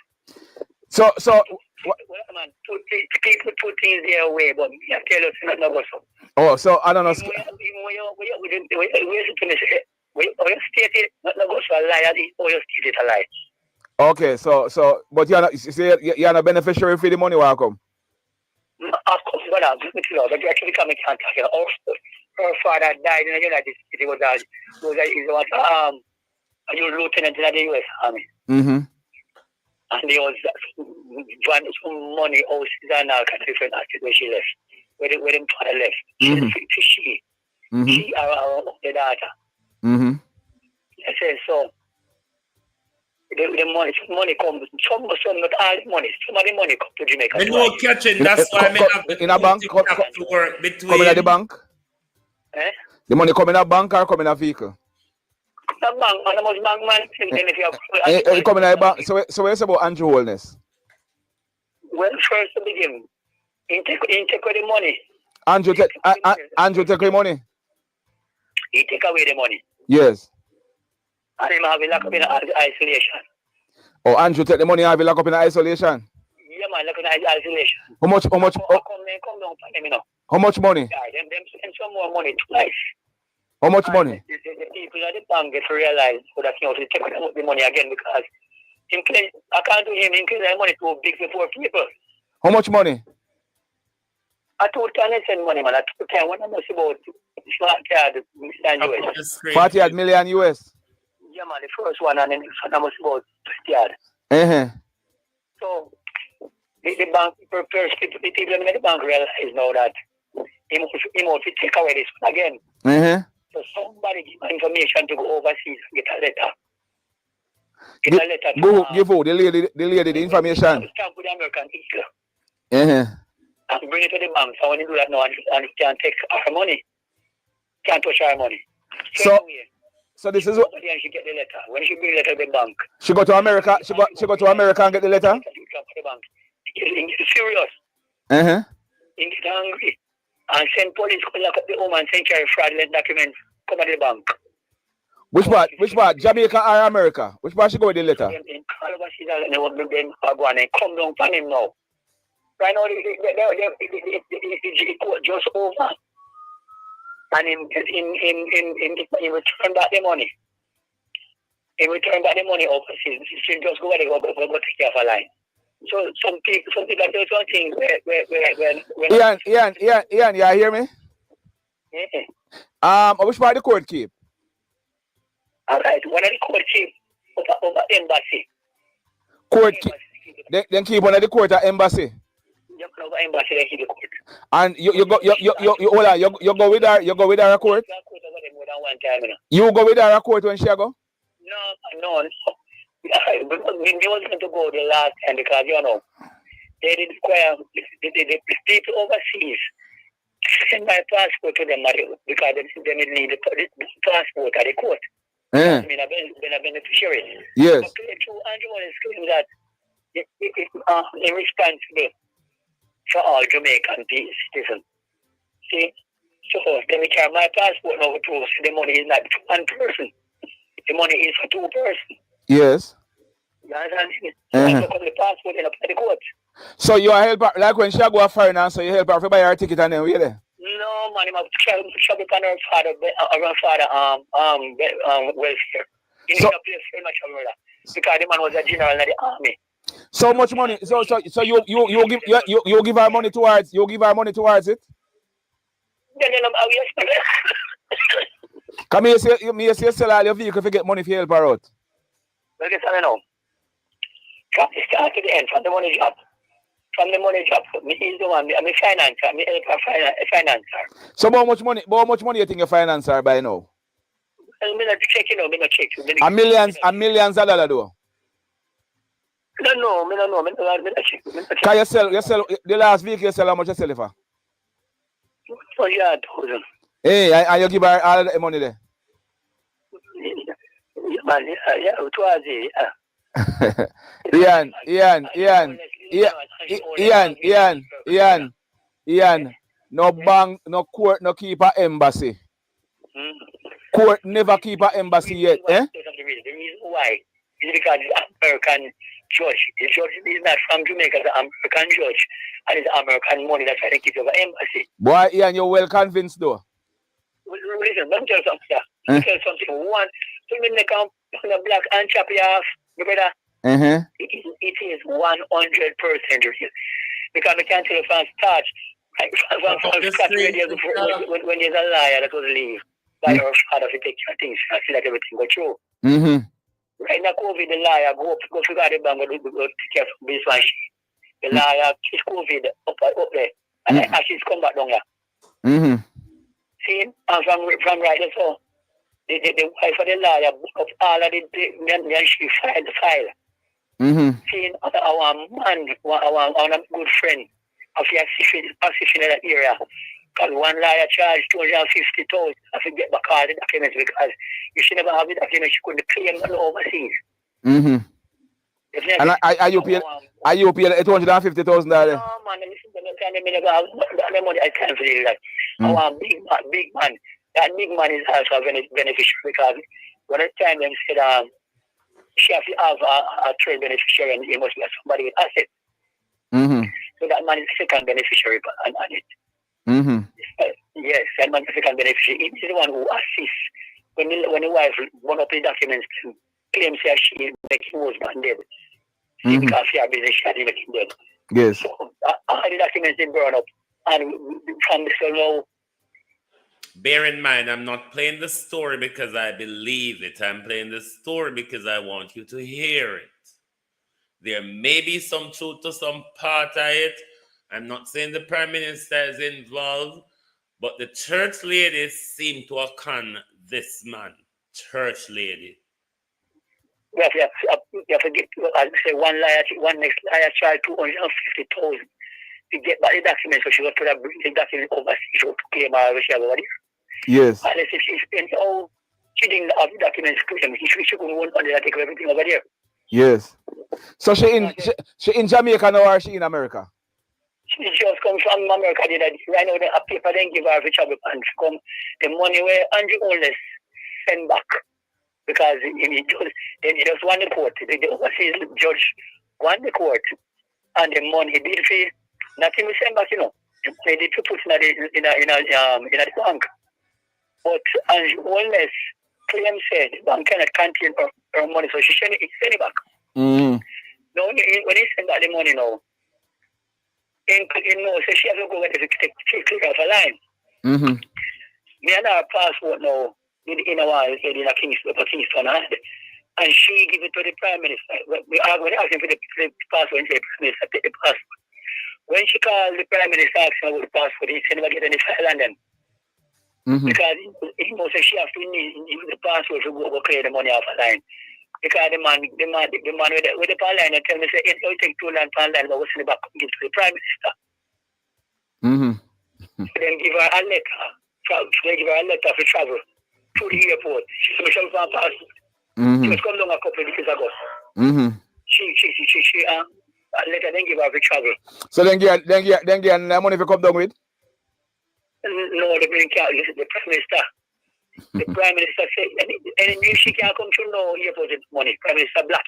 So Man, people put things their way, but me I tell you, it's not go so. Oh, so I don't know. Even when you state it, not go so a lie, or you state it a lie. Okay, so but you're not, you say you're not beneficiary for the money will come. Of course, but you actually come and contact you. Her father died in the United States. He was a lieutenant in the US Army. Mm-hmm. And he was some money houses and all kind of different activities where she left. Where the father left. Mm-hmm. She are the daughter. Mm-hmm. I say so. The money comes. Some not all money. Some of the money come to Jamaica. I know catching. That's why I have in a bank. to work between. Come in at the bank. Eh? The money come in a bank or come in a vehicle? A bank, man. I must bank, man. If you have, come in a bank. So what you say about Andrew Holness? Well, first to begin, he take away the money. Andrew take away money. He take away the money. Yes. And him have it locked up in isolation. Oh, Andrew take the money and have it locked up in isolation? Yeah, man, locked in isolation. How much? Come down for them, you know. How much money? Yeah, them send some more money twice. How much money? The people at the bank get to realize that you know to take the money again because I can't do him increase the money too big for poor people. How much money? I told you send money, man. I told you what I'm about smart card US. 40 million US. Yeah, man, the first one and the next one was about 20 yard. So the bank prepares people in the bank realize now that he must take away this one again. So somebody give information to go overseas and get a letter. Give out the lady the information. Stamp with the American eagle. And bring it to the bank. So when you do that now and you can't take our money. Can't touch our money. So this is what she get the letter. When she bring the letter to the bank. She go to America. She go to America and get the letter. It's serious. He get angry. And send police to lock up the home and send carry fraudulent documents. Come at the bank. Which part? Which part? Jamaica or America? Which part she go with the letter? In Calabar, she doesn't know what them are going and come down from him now. Right now, the court just over. And in return back the money. In return back the money overseas. She just go there, go take care of her line. So some people do something where Ian, you hear me? Yeah. Which part the court keep? All right, one of the court keep over embassy. Court keep. Then keep one of the court at embassy. You go over embassy, they keep the court. And you go hold on, you go with her a court? You go with her a court when she go? No. Because we wasn't to go the last time because they did require the people overseas send my passport to them because they need the passport at the court. Yeah. Been a beneficiary. Yes. So Andrew Holness claims that it's responsible for all Jamaican citizens. See? So then we carry my passport now to the money is not for one person. The money is for two persons. Yes. You understand? So I look up the passport and apply the court. So you are help her, like when she go a foreigner, so you help her to buy her ticket and then where there? No, man, I'm trouble on her father welfare. You need to pay very much of that because the man was a general in the army. So much money. So you give her money towards it? Then yes. Come here, say sell all your vehicle to get money if you help her out. Well, guess I know. From the start to the end, from the money job. Me is the one. I'm a financer. I'm a financer. So how much money you think you finance her by now? I'm not checking. I'm not checking. Millions of dollars though. No. I'm not checking. Can you sell the last vehicle you sell, how much you sell it for? 4,000. Hey, and you give her all the money there? Yeah, it was Ian, no bank, no court, no keep an embassy. Court never keep an embassy yet, eh? The reason why is because the American judge. The judge is not from Jamaica, the American judge, and it's American money that's trying to keep over embassy. Boy, Ian, you're well convinced though. Listen, let me tell you something. Let me tell you something. One, so we make a black and chop you off, brother. It is 100% real. Because I can't tell you from start. From start when there's a liar that will leave by your father to take your things and see that everything go through. Right now, COVID, the liar go to the bank and go take care of this one. The liar is COVID up there. And the ashes come back down here. See, and from right there, so the wife of the liar book up all of then she filed the file. See, our man, our good friend, of your position in that area, because one liar charged 250,000 I forget back all the documents because you should never have the documents you couldn't claim on overseas. And are you paying $850,000? No, man, listen to me, the money I can't feel that. Our big man, that big man is also a beneficiary because when the time them said she has to have a trade beneficiary and it must be somebody with assets. So that man is the second beneficiary on it. Yes, that man is the second beneficiary. He is the one who assists when the wife one up the documents claims that she makes him husband dead. Because she has business, she has make him dead. Yes. So all the documents they burn up and from the now. Bear in mind, I'm not playing the story because I believe it. I'm playing the story because I want you to hear it. There may be some truth to some part of it. I'm not saying the Prime Minister is involved, but the church ladies seem to have con this man. Church lady. You have to get, as I say, one next liar charged 250,000 to get back the documents, so she was to bring the documents overseas to claim her she has over there. Yes. Unless if she spent all she didn't have the documents to claim, she couldn't want to take everything over there. Yes. So she in Jamaica now or she in America? She just come from America. Right now, a paper then give her for travel and come the money where Andrew Holness send back because he just won the court. The overseas judge won the court, and the money bill fee, nothing we send back, they did to put in the bank. But Holness claim said the bank cannot contain her money, so she send it back. Mm-hmm. Now, when he send back the money now, so she has to go get the click off a line. Mm-hmm. Me and her passport now in a Kingston, and she give it to the Prime Minister. When they ask him for the passport, and say, Prime Minister, take the passport. When she called the Prime Minister asking about the passport, he said never get any file on them. Mm-hmm. Because he knows that she has to need the passport to go clear the money off a line. Because the man with the power line tell me, say, it will take too long for a line, but what's in the back, give to the Prime Minister. Mm-hmm. Then give her a letter. They give her a letter for travel to the airport. She said, Michelle Van passport. Mm-hmm. She was come down a couple of weeks ago. Mm-hmm. She later then give her for travel. So then get the money for come down with? No, they bring the Prime Minister. The Prime Minister said, and if she can't come to no airport with money, Prime Minister black.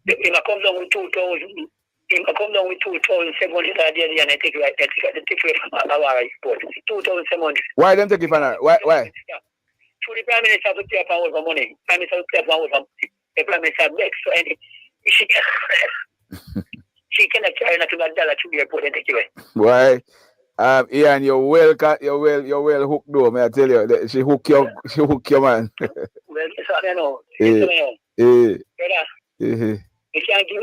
He might come down with 2,000. He might come down with 2,700 a day, and they take away from our airport. 2,700. Why them take it from her? Why? So the Prime Minister will pay for over money. Prime Minister will pay for over. The Prime Minister begs, so and she cannot carry nothing but $1 to the airport and take it away. Why? Ian, you're well hooked though, may I tell you. She hook your man. Well, so I know. You can't give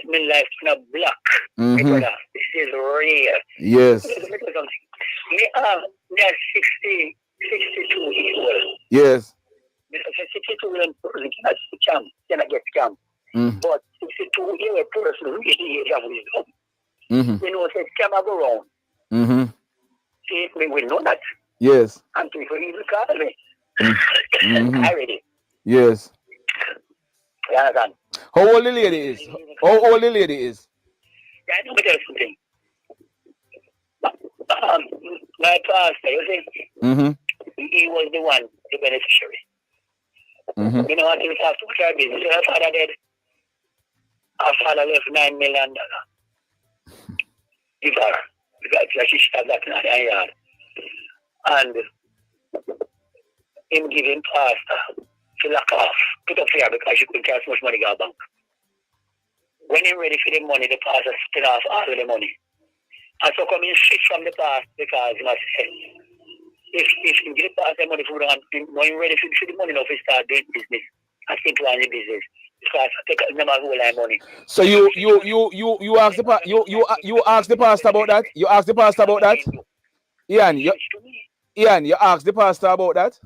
me life in a black. Mm-hmm. Brother, this is rare. Yes. Me are 62 years old. Yes. 62 years old cannot get scam. Mm-hmm. But 62 year old person reach the age of wisdom. Mm-hmm. You know, say scam go wrong. Mm-hmm. See, we will know that. Yes. And people even call me. Mm-hmm. I read it. Yes. You understand? How old the lady is? How old the lady is? Yeah, I know tell you something. My pastor, you see, Mm-hmm. he was the one, the beneficiary. Mm-hmm. You know what he was after with our business? When our father died, our father left $9 million. Give her. Because she started that in her yard. And him giving pastor to lock off, put up here because she couldn't carry so much money to our bank. When he ready for the money, the pastor split off all of the money. And so come in switch from the past because he must say, if you give the pastor money for when you're ready for the money, now if you start doing business, and stick to any business. Because I take them a whole lot of money. So you ask you ask the pastor about that? You ask the pastor about that? Ian, you ask the pastor about that?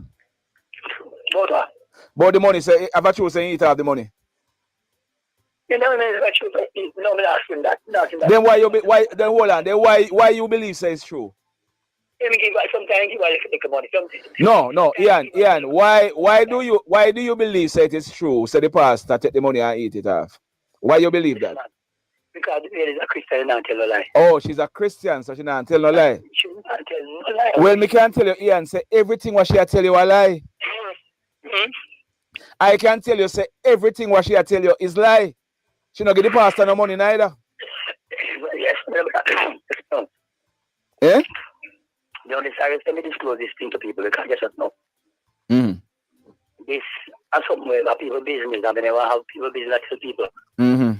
About what? About the money. Say, have a choose saying eat have the money. You know, no, I'm asking that. Then hold on. Then why you believe say it's true? Sometimes give a money. No, Ian. Why do you believe say it is true? Say the pastor take the money and eat it off. Why you believe that? Because the lady is a Christian and not tell no lie. Oh, she's a Christian, so she not tell no lie. She not tell no lie. Well, me can tell you, Ian, say everything what she tell you a lie. Mm-hmm. I can tell you, say everything what she tell you is lie. She not give the pastor no money neither. Yes. Eh? The only service, let me disclose this thing to people because they just know. Mm-hmm. This is something where people business, and they never have people business to people. Mm-hmm.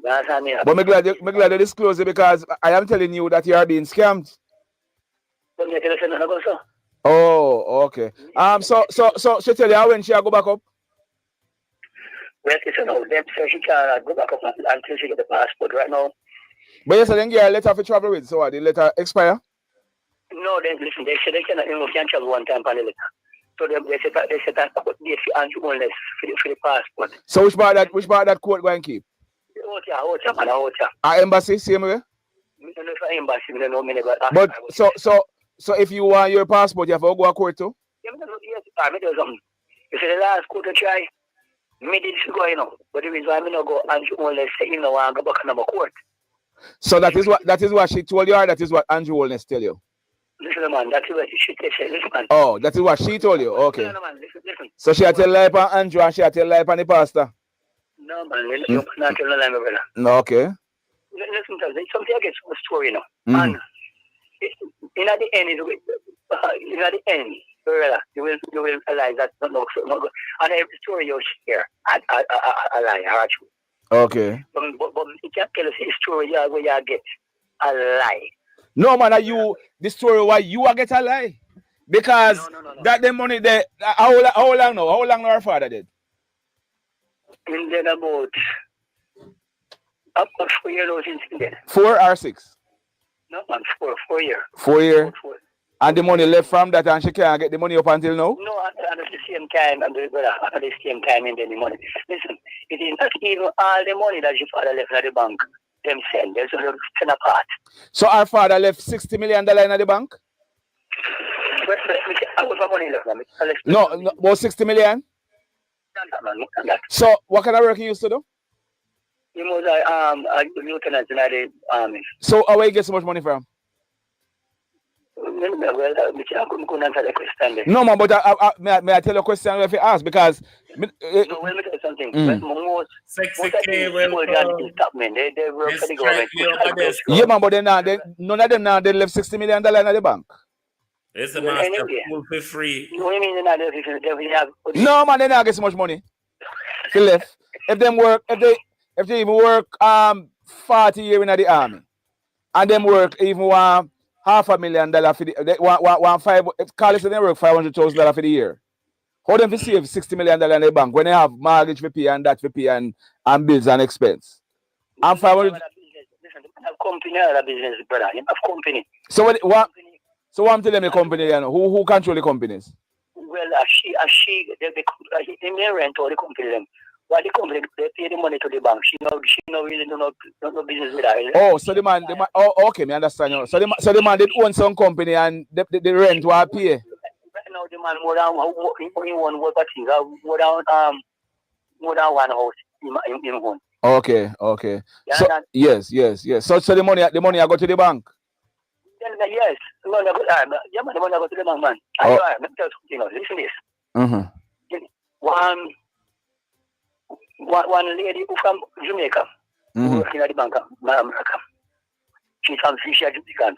But me glad you disclose it because I am telling you that you are being scammed. Oh, okay. So she tell you when she go back up? Well, them say she can't go back up until she get the passport right now. But you said then get a letter for travel with, so what, the letter expire? No, then listen, they say they cannot can travel one time on the letter. So they said that about date for Holness for the passport. So which part that court going to keep? Our embassy, same way? But so if you want your passport, you have to go to court too? Yes, you see the last court to try, me did go, but the reason why I not go Andrew Holness say I want to go back to court. So that is what she told you, or that is what Andrew Holness tell you? Listen, man, that's what she said. Listen, man. Oh, that is what she told you. Okay. No, man, listen. So she had tell lie upon Andrew and she had tell lie upon the pastor. No, man, you're not telling lie, my brother. No, okay. Listen, there's something against the story, you know. Mm. And in at the end, you will realize that not good. And every story you share, a lie, a truth. Okay. But you can't tell us the story where you get a lie. No, man, the story why you are get a lie. Because no. that the money there, how long now? How long our father did? In then about 4 years old since then. 4 or 6? No, man, 4 years. 4 years? 4. And the money left from that and she can't get the money up until now? No, at the same time, at the same time in the money. Listen, it is not even all the money that your father left at the bank. Them send. There's a 10 apart. So our father left $60 million in the bank? How much money left? No, about 60 million? So what kind of work you used to do? He was a lieutenant in the army. So where you get so much money from? Well, I couldn't answer the question. No, man, but may I tell you a question if you ask? Because no, let me tell you something. Most of the people they work for the government. Yeah, man, but none of them now they left $60 million in the bank. It's a master pool for free. You know what I mean? No, man, they not get so much money. They left. If they even work 40 years in the army, and them work even $500,000 for the Carlos they work $500,000 for the year. How them to save $60 million in the bank when they have mortgage for pay and that for pay and bills and expense? And 500. Listen, have company or business, brother. You have company. So what? So what I'm telling the company, you know, who control the companies? Well, they may rent all the company them. While the company they pay the money to the bank, she no really do no business with that. Oh, so the man, okay, me understand you. So the man did own some company and the rent will pay. Right now the man more than one work at things, more than one house in home. Okay. So, yes. So the money I go to the bank. Yes, the money I go to the bank, man. Let me tell you something. Listen to this. One lady from Jamaica, working at the bank of America. She's from Jamaican.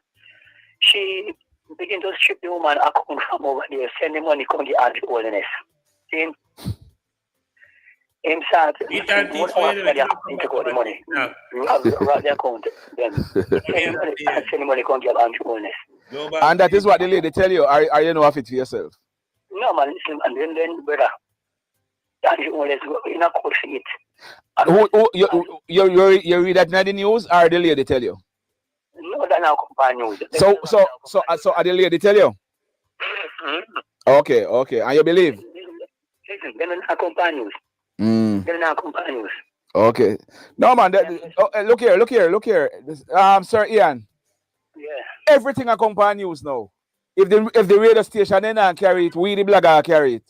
She began to strip the woman account from over there, send the money come to the Holness. See? Him start to go the money. Rob the account, then send the money come to the Holness. And that is what the lady tell you, are you know of it for yourself? No, man, listen, and then brother. You read that in the news or the lady tell you? No, that's not company news. So are the lady tell you? Okay, and you believe? Listen, they're not company news. They're not company news. Okay. No, man, look here. Sir Ian. Yeah. Everything a company news now. If the radio station they not carry it, we the blogger carry it.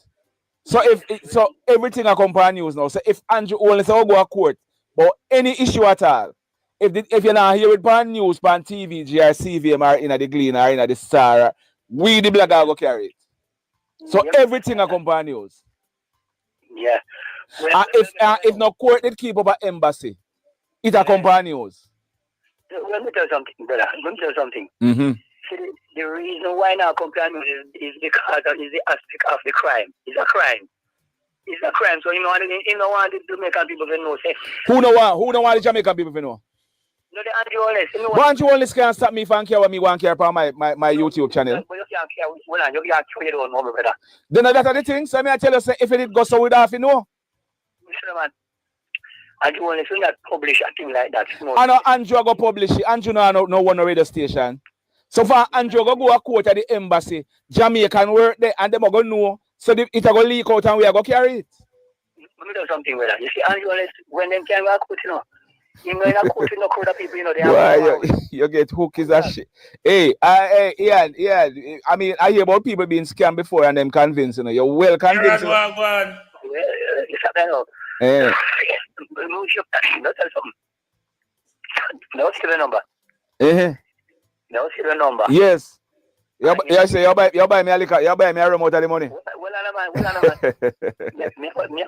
So so everything a company news now. So if Andrew only say go to court, but any issue at all, if you're not hear it on news, on TV, or CVM, or in the Glean, or in the Star, we the blogger go carry it. So everything a company news. Yeah. Well, if no court did keep up an embassy, it a company news. Let me tell you something, brother. Let me tell you something. See, the reason why now company news is because is the aspect of the crime. It's a crime. It's a crime. So you know want the Jamaican people to know. Say, who don't want the Jamaican people to know? No, the Andrew Holness. But Andrew Holness can't stop me from care what me want care upon my YouTube channel. But you can't care. Well, you can't care. You don't know, brother. Then that's the thing. So I tell you, say, if it go so, we don't have to know. Listen, man. Andrew Holness will not publish a thing like that. I know Andrew go publish it. Andrew no one radio station. So for Andrew go to court at the embassy, Jamaican work there, and them go know. So it go leak out and we go carry it. Let me tell you something, brother. You see, Andrew Holness, when them can go court, you know. You know, in a court with no crowd of people, you know, they have you get hooked is that shit. Hey, yeah. I mean, I hear about people being scammed before and them convinced, you know. You're well convinced. Go on. Yeah. Now see the number. Uh-huh. Now see the number. Yes. You say you buy me a liquor, you buy me a remote of the money. Well, me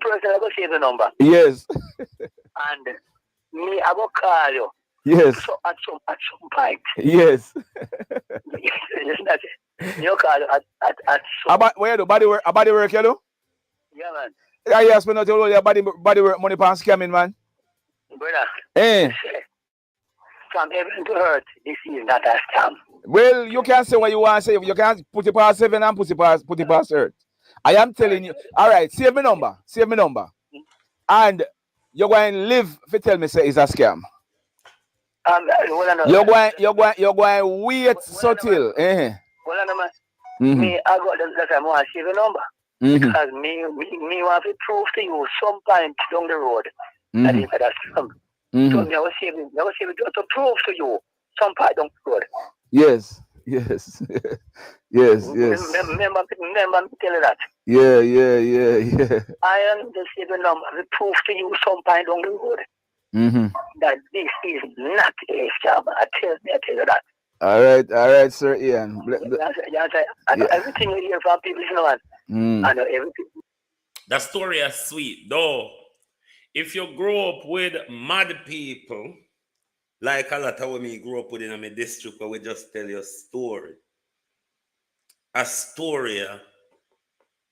personally I go save the number. Yes. And me I go call you. Yes. So at some point. Yes. That's it. You call at some. About where you do body work you do? Yeah, man. Yeah, you spend out your body work money on scamming, man. Brother. Eh. From heaven to earth, this is not a scam. Well, you can say what you want to say. You can put it past 7 and put it past earth. I am telling you. All right, save my number. And you're going to live if you tell me say it's a scam. You're going to wait so till. Me, I got that I want to save a number. Because me want to prove to you sometime down the road that it's a scam. So I was saving to prove to you some part down the road. Yes. Remember me tell you that. Yeah. I am the saving number to prove to you some part down the road that this is not a scam. I tell you that. All right, Sir Ian. I know everything you hear from people, you know, I know everything. The story is sweet, though. If you grow up with mad people, like a lot of women grew up with in my district, where we just tell you a story. A story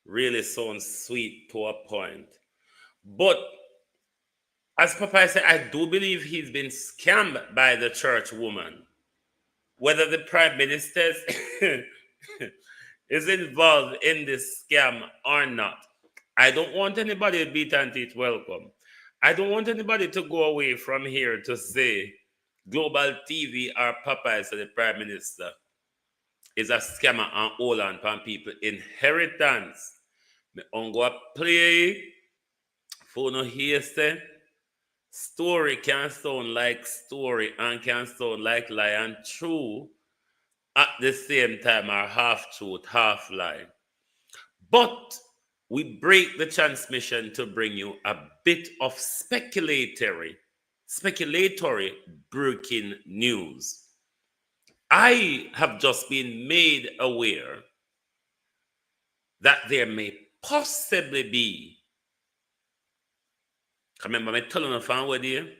really sounds sweet to a point. But as Papa said, I do believe he's been scammed by the church woman. Whether the prime minister is involved in this scam or not. I don't want anybody to beat and teach welcome. I don't want anybody to go away from here to say Global TV or Popeyes or the prime minister is a scammer and all on pan people. Inheritance. Me go play for no hearsay. Story can sound like story and can sound like lie and true at the same time, or half truth, half lie. But we break the transmission to bring you a bit of speculatory breaking news. I have just been made aware that there may possibly be, remember, I'm telling you from where the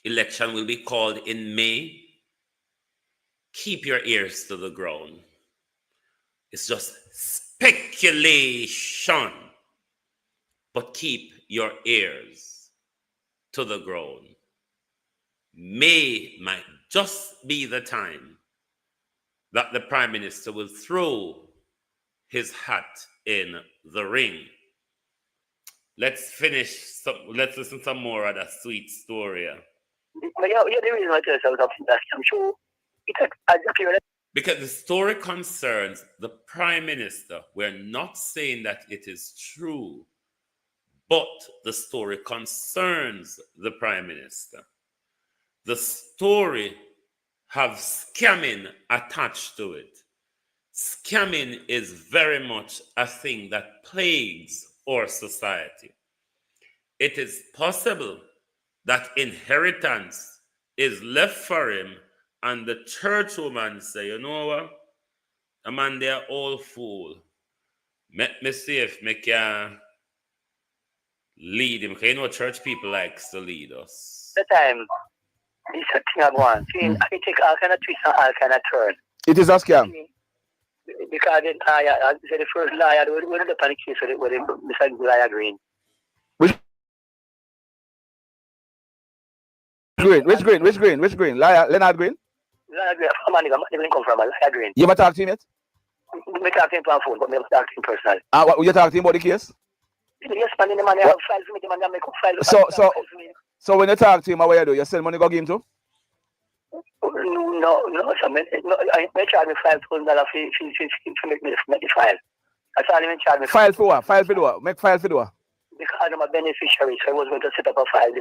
election will be called in May. Keep your ears to the ground. It's just speculation. But keep your ears to the ground. May might just be the time that the Prime Minister will throw his hat in the ring. Let's listen some more of that sweet story. Because the story concerns the Prime Minister. We're not saying that it is true, but the story concerns the Prime Minister. The story have scamming attached to it. Scamming is very much a thing that plagues our society. It is possible that inheritance is left for him, and the church woman say, you know what? A man, they're all fool. Let me see if me can lead him. Because you know church people likes to lead us. The time, this is a thing I want. I can take all kind of twists and all kind of turn. It is a scam. Because the first liar, we don't have panic case with him, besides liar green. Which green? Liar, Leonard Green? Liar green, man, he come from a liar green. You ever talk to him yet? We talk to him on phone, but we never talk to him personally. What you talk to him about the case? Yes, man, the man have files for me, the man make up files. So when you talk to him, what you do? You send money go give him to? No, I charge me $5,000 to make the file. That's all he charge me. File for what? File for what? Make file for what? Because I'm a beneficiary, so I was going to set up a file.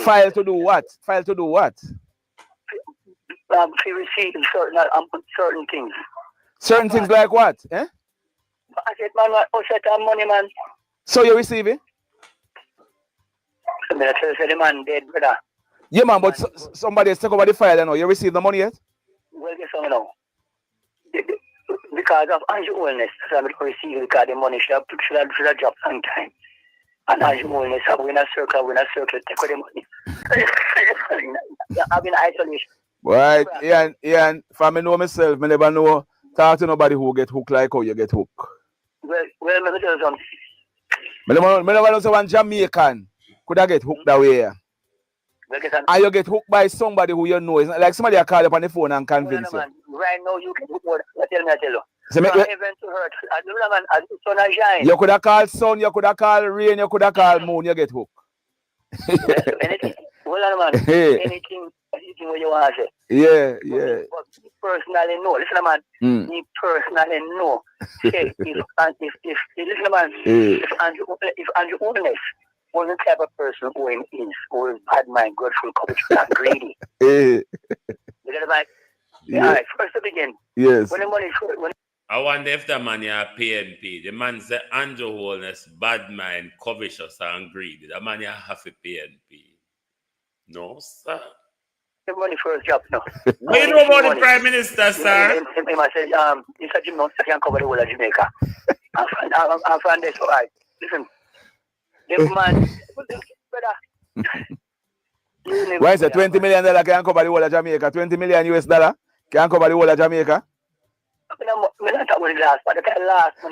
File to do what? File to do what? To receive certain things. Certain things like what? Eh? I said, man, I set up money, man. So you receive it? I tell you, the man dead, brother. Yeah, man, but somebody has taken over the file, you know. You receive the money yet? Well, guess what now? Because of Andrew Holness, so I'm receiving because the money should have dropped on time. And Andrew Holness, I win a circle, take away the money. I've been in isolation. Right, Ian, for me know myself, I never know talk to nobody who get hooked like how you get hooked. Well, let me tell you something. I never know someone Jamaican could have get hooked that way. And you get hooked by somebody who you know. It's not like somebody call up on the phone and convince you. Right now, you can hook more. Tell you. So Event to hurt. You could have called sun, you could have called rain, you could have called moon, you get hooked. Anything. Hold on, man. Anything what you want to say. Yeah. But me personally, no. Listen, man. Me personally, no. Say, listen, man. If Andrew Holness was the type of person who is bad mind, grateful, covetous, and greedy. You get it, man? Yeah. All right, first to begin. Yes. When the money I wonder if the man here PNP. The man said Andrew Holness, bad mind, covetous and greedy. The man here have a PNP. No, sir. The money first job, no. What you know about the Prime Minister, sir? He must say, Mr. Jim, I can cover the whole of Jamaica. I'm from this, all right. Listen, this man, brother. Why is it $20 million can cover the whole of Jamaica? $20 million US dollar can cover the whole of Jamaica?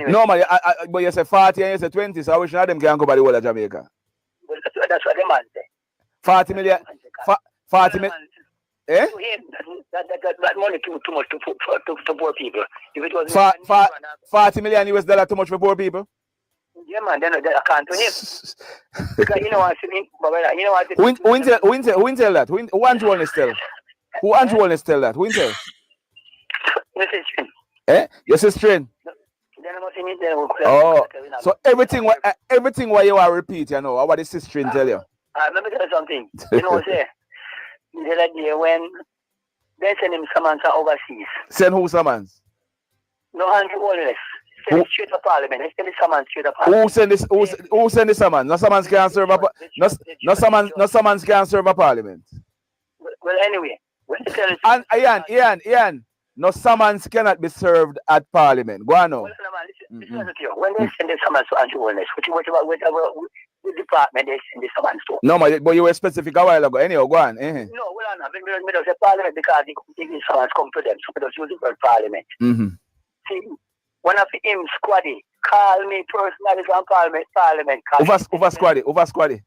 No, man, but you say 40 and you say 20, so I wish none of them can cover the whole of Jamaica. That's what the man say. 40 million. 40 million. Eh? To him, that money too much to poor people. If it was 40 million US dollar too much for poor people? Yeah, man, then I can't to him. Because you know what I mean, you know what Who tell that? Who Andrew Holness tell? Who Andrew Holness tell that? Who tell? Your sister. Eh? Your sister. Oh, so everything what you are repeat, you know, what the sister tell you. Let me tell you something. You know what I say? The other day when they send him summons overseas. Send who summons? No, Andrew Holness. Send it straight to Parliament. They send the summons straight to Parliament. Who send the summons? No summons can serve no summons can serve a Parliament. Well, anyway, when they tell and Ian, no summons cannot be served at Parliament. Go on now. Well, listen to you. When they send the summons to Andrew Holness, which department they send the summons to? No, but you were specific a while ago. Anyhow, go on. No, well, I'm not. We don't say Parliament because the summons come to them. So we don't use the word Parliament. See, one of him squaddy call me personally from Parliament. Over squaddy.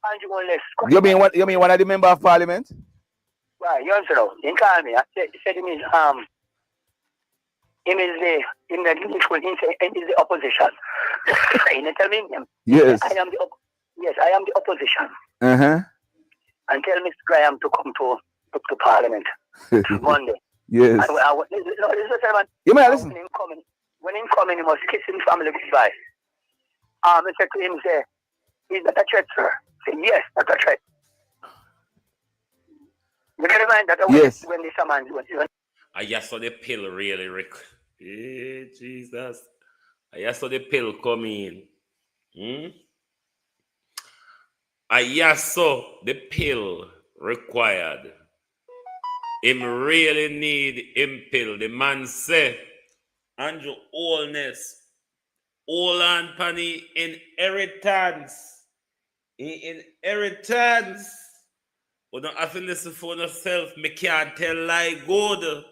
Andrew Holness. You mean one of the member of Parliament? Right, you answer now. He called me. He said him is the opposition. He didn't tell me him. Yes. I am the opposition. And tell Mr. Graham to come to Parliament Monday. Yes. This is what I mean. You may listen. When he coming, he must kiss his family goodbye. I said to him, say, is that a threat, sir? Say, yes, that's a threat. You get in mind that yes. When the summons I just saw the pill really hey, Jesus. I just saw the pill come in. I just saw the pill required. Him really need him pill. The man say, Andrew Holness, all on penny inheritance. Inheritance. But don't have to listen for yourself. Me can't tell lie good.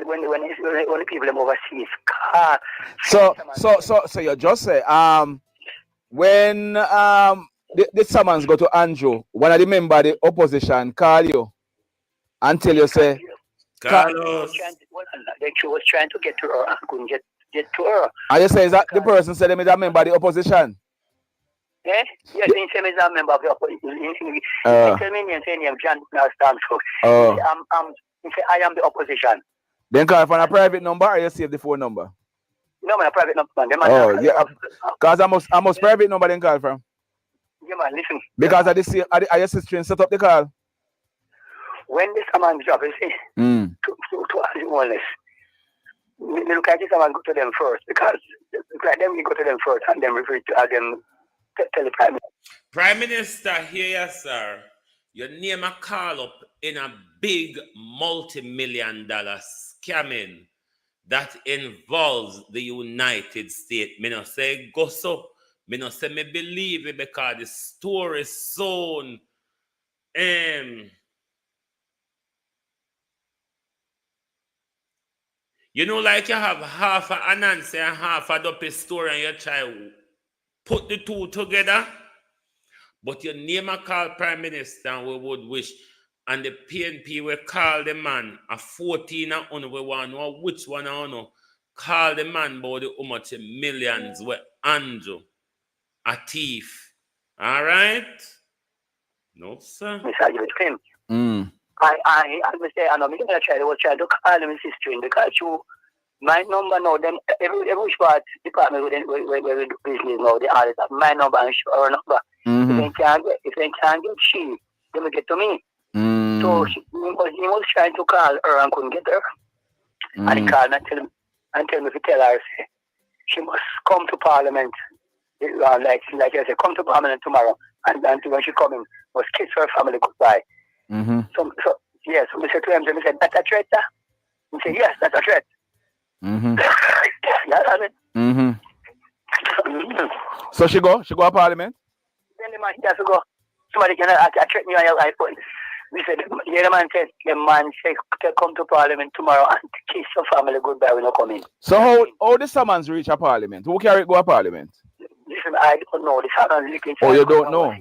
When the people are overseas. So you just say when the summons go to Andrew, one of the member of the opposition call you and tell you say Carlos. She was trying to get to her and couldn't get to her. And you say is that the person said they is a member of the opposition? Yeah? Yes, he said he's a member of the opposition. He tell me name John Stormstroke. He said I am the opposition. Then call from a private number or you save the phone number? No, man, a private number. Oh, yeah. Because I must private number then call from. Yeah, man, listen. Because I your sister set up the call. When this man job, you see, to Andrew Holness, we look at this and go to them first because like them we go to them first and then refer to them tell the Prime Minister. Prime Minister, here, sir. Your name a call up in a big multi-million-dollar scamming that involves the United States. Me no say go so. Me no say me believe it because the story is so you know, like you have half an answer and half a dopey story and you try put the two together. But you name a call Prime Minister and we would wish. And the PNP will call the man a 14 and on we want to know which one I know. Call the man about the how much millions where Andrew a thief. All right? No, sir. Mr. Jim. I would say, I know, I'm going to try to call him sister because you, my number now, them, every spot department where we do business now, they always have my number and our number. If they can't get she, they will get to me. So he was trying to call her and couldn't get her. And he called and tell me to tell her, say, she must come to Parliament. Like I said, come to Parliament tomorrow. And when she come in, must kiss her family goodbye. So yes, we said to him, we said, that's a threat, sir? He said, yes, that's a threat. So she go to Parliament? Then the man has to go. Somebody can threaten you on your iPhone. We said, the man said, come to Parliament tomorrow and kiss your family goodbye when you come in. So how the summons reach a Parliament? Who carry it go to Parliament? Listen, I don't know. The summons looking. Oh, you don't know?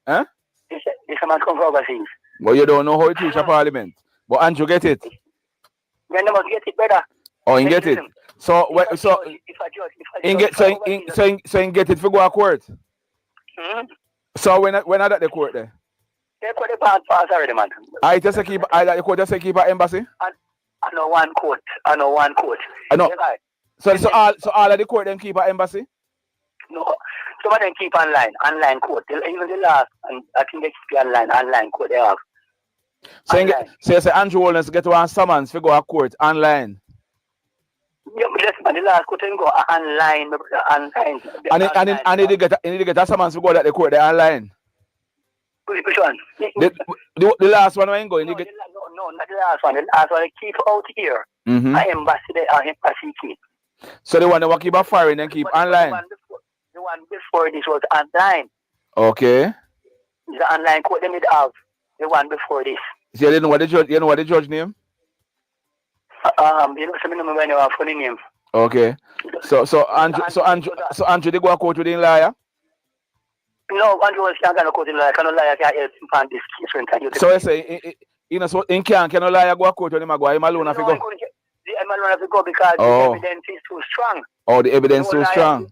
Huh? The summons come from overseas. Well, you don't know how it reach a Parliament. But Andrew get it. Then they must get it better. Oh, he get it. So he get it if you go to court. So when are that the court there? They put the pass already, man. I just keep the court just keep an embassy. I know one court. I know. So all of the court them keep an embassy. No, some of them keep online court. Even the last, and I think they keep online court. They have. So you say Andrew Holness get one summons to go to court online. Yeah, but the last court go online. And they get a summons to go to the court there online. Which one? The last one when going. No, not the last one. The last one they keep out here. Embassy keep. So the one that keep a foreign and keep online. The one before this was online. Okay. The online court they made have. The one before this. So you know what the judge name? You know some when you have funny name. Okay. So Andrew they go to court with the liar? No, Andrew was can't go to court with the liar. Cannot liar can help him find this case. So you say so in can liar go to court when him go? Him alone have to go. The alone have to go because the evidence is too strong. Oh, the evidence too strong.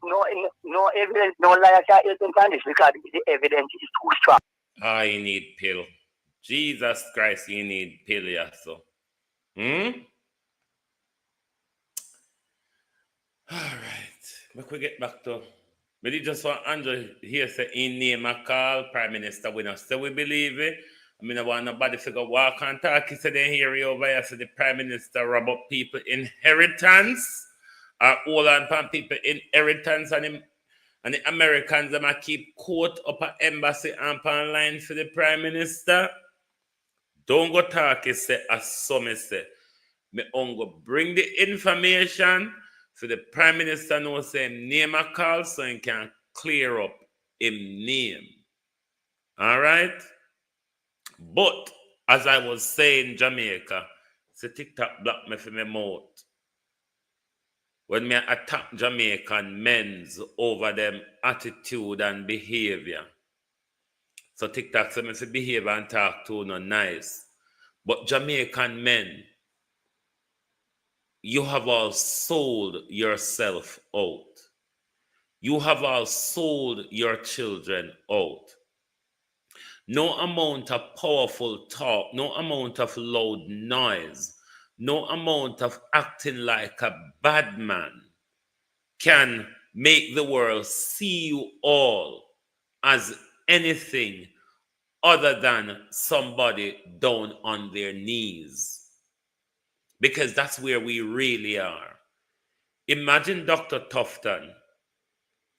No evidence, no liar can help him find this because the evidence is too strong. You need pill. Jesus Christ, you need pill, yeah, so. All right. But we get back to. But it just want Andrew here say in name a call Prime Minister we not say we believe it. I mean I want nobody to go walk and talk. He said they hear you over here. So the Prime Minister rob up people inheritance or all on people inheritance and the Americans them keep court up at embassy and online for the Prime Minister. Don't go talk, he say, as some say. Me go bring the information for the Prime Minister know say name a call so he can clear up him name. All right? But as I was saying, Jamaica, say TikTok block me for my mouth. When me attack Jamaican men's over them attitude and behavior. So TikTok say me fi behave and talk to no nice. But Jamaican men, you have all sold yourself out. You have all sold your children out. No amount of powerful talk, no amount of loud noise, no amount of acting like a bad man can make the world see you all as anything other than somebody down on their knees. Because that's where we really are. Imagine Dr. Tufton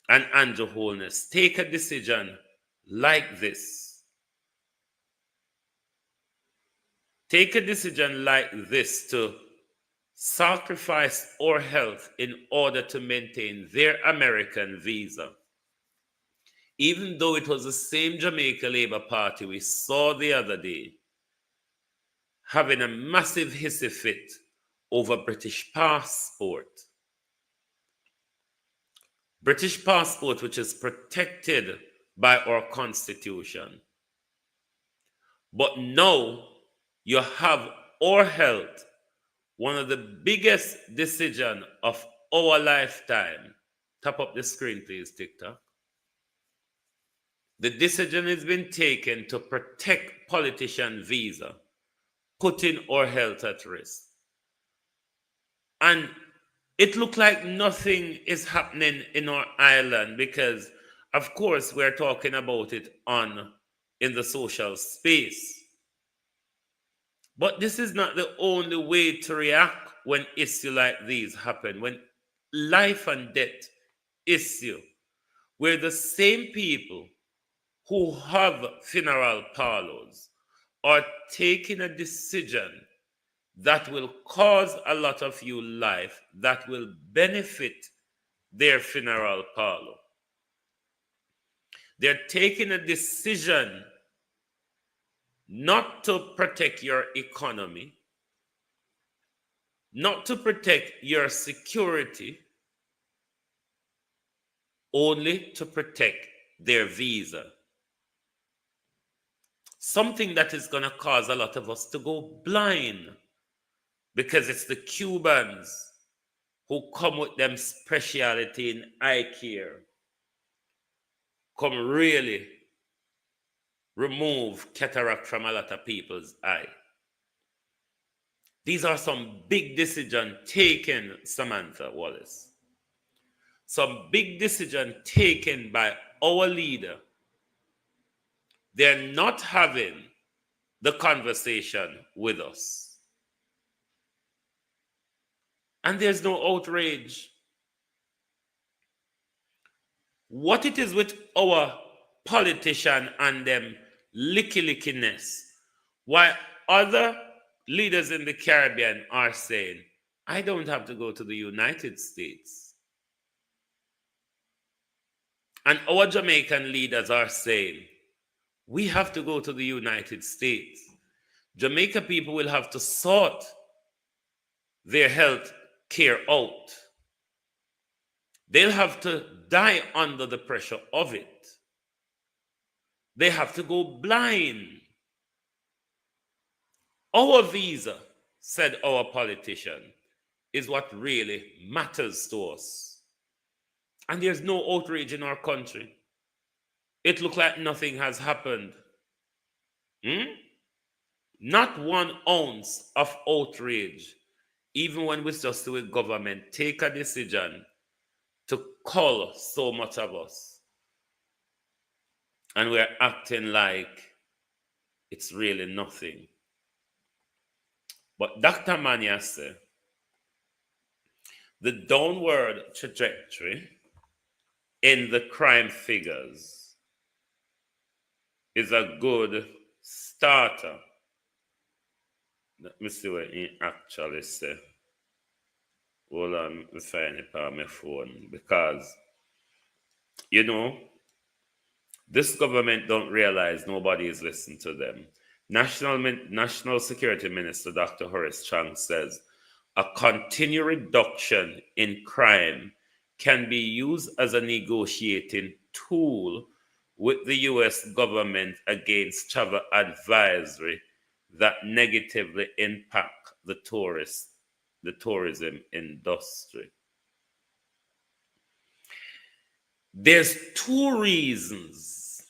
and Andrew Holness take a decision like this. take a decision like this to sacrifice our health in order to maintain their American visa, even though it was the same Jamaica Labour Party we saw the other day having a massive hissy fit over British passport. British passport, which is protected by our constitution. But now you have our health, one of the biggest decisions of our lifetime. Tap up the screen, please, TikTok. The decision has been taken to protect politician visa, putting our health at risk. And it looked like nothing is happening in our island because, of course, we're talking about it in the social space. But this is not the only way to react when issues like these happen, when life and death issue, where the same people who have funeral parlors are taking a decision that will cause a lot of you life, that will benefit their funeral parlor. They're taking a decision not to protect your economy, not to protect your security, only to protect their visa. Something that is going to cause a lot of us to go blind, because it's the Cubans who come with them speciality in eye care, come really remove cataract from a lot of people's eye. These are some big decisions taken, Samantha Wallace. Some big decisions taken by our leader. They're not having the conversation with us. And there's no outrage. What it is with our politician and them licky-lickiness, why other leaders in the Caribbean are saying, I don't have to go to the United States. And our Jamaican leaders are saying, we have to go to the United States. Jamaica people will have to sort their health care out. They'll have to die under the pressure of it. They have to go blind. Our visa, said our politician, is what really matters to us. And there's no outrage in our country. It looks like nothing has happened. Not 1 ounce of outrage, even when we just see with government take a decision to cull so much of us. And we're acting like it's really nothing. But Dr. Mania said, the downward trajectory in the crime figures is a good starter. Let me see what he actually said. Hold on, let me find it on my phone. Because, you know, this government don't realize nobody is listening to them. National Security Minister Dr. Horace Chang says, a continued reduction in crime can be used as a negotiating tool with the U.S. government against travel advisory that negatively impact the tourism industry. There's two reasons.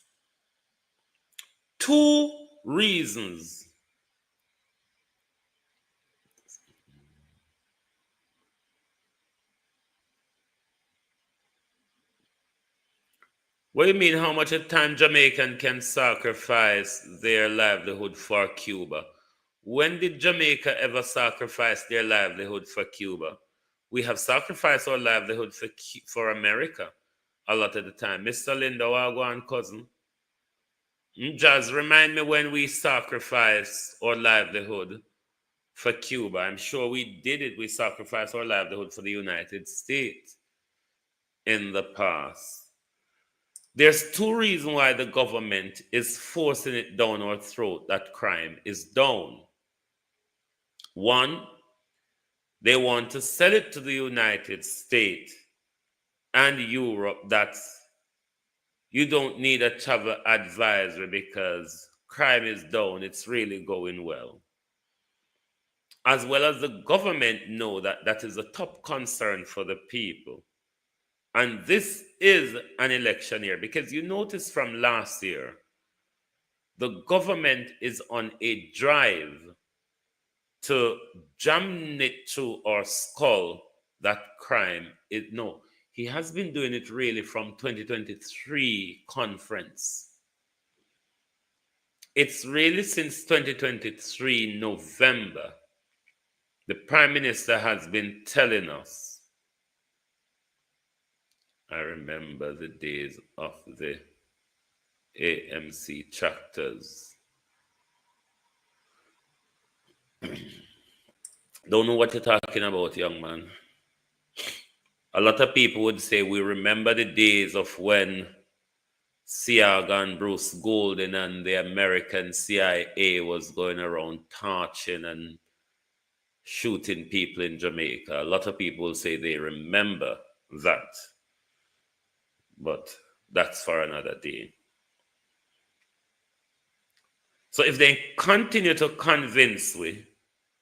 What do you mean, how much of time Jamaican can sacrifice their livelihood for Cuba? When did Jamaica ever sacrifice their livelihood for Cuba? We have sacrificed our livelihood for America a lot of the time. Mr. Linda, Wagwan cousin. Just remind me when we sacrificed our livelihood for Cuba. I'm sure we did it. We sacrificed our livelihood for the United States in the past. There's two reasons why the government is forcing it down our throat that crime is down. One, they want to sell it to the United States and Europe that you don't need a travel advisory because crime is down, it's really going well. As well as the government know that that is a top concern for the people. And this is an election year because you notice from last year, the government is on a drive to jam it through our skull that crime is no. He has been doing it really from 2023 conference. It's really since 2023 November. The Prime Minister has been telling us. I remember the days of the AMC tractors. Don't know what you're talking about, young man. A lot of people would say we remember the days of when Siaga and Bruce Golden and the American CIA was going around torching and shooting people in Jamaica. A lot of people say they remember that. But that's for another day. So if they continue to convince we,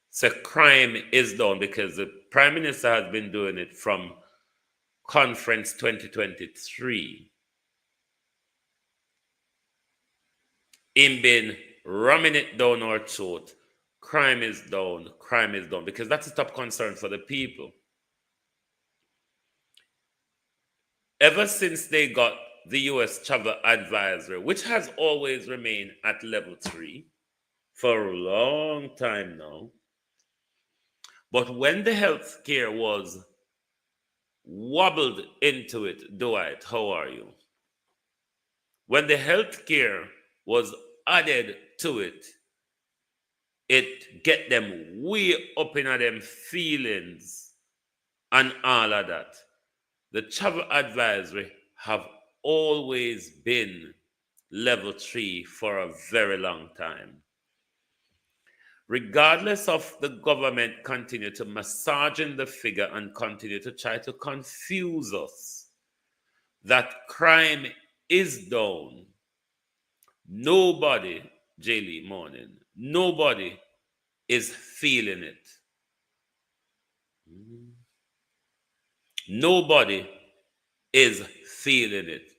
say crime is down because the Prime Minister has been doing it from Conference 2023. Him been ramming it down our throat. Crime is down, because that's a top concern for the people. Ever since they got the U.S. travel advisory, which has always remained at level 3 for a long time now, but when the health care was wobbled into it, Dwight, how are you? When the health care was added to it, it get them way up in them feelings and all of that. The travel advisory have always been level 3 for a very long time. Regardless of the government continue to massage in the figure and continue to try to confuse us that crime is down, nobody, J. Lee Morning, nobody is feeling it. Nobody is feeling it.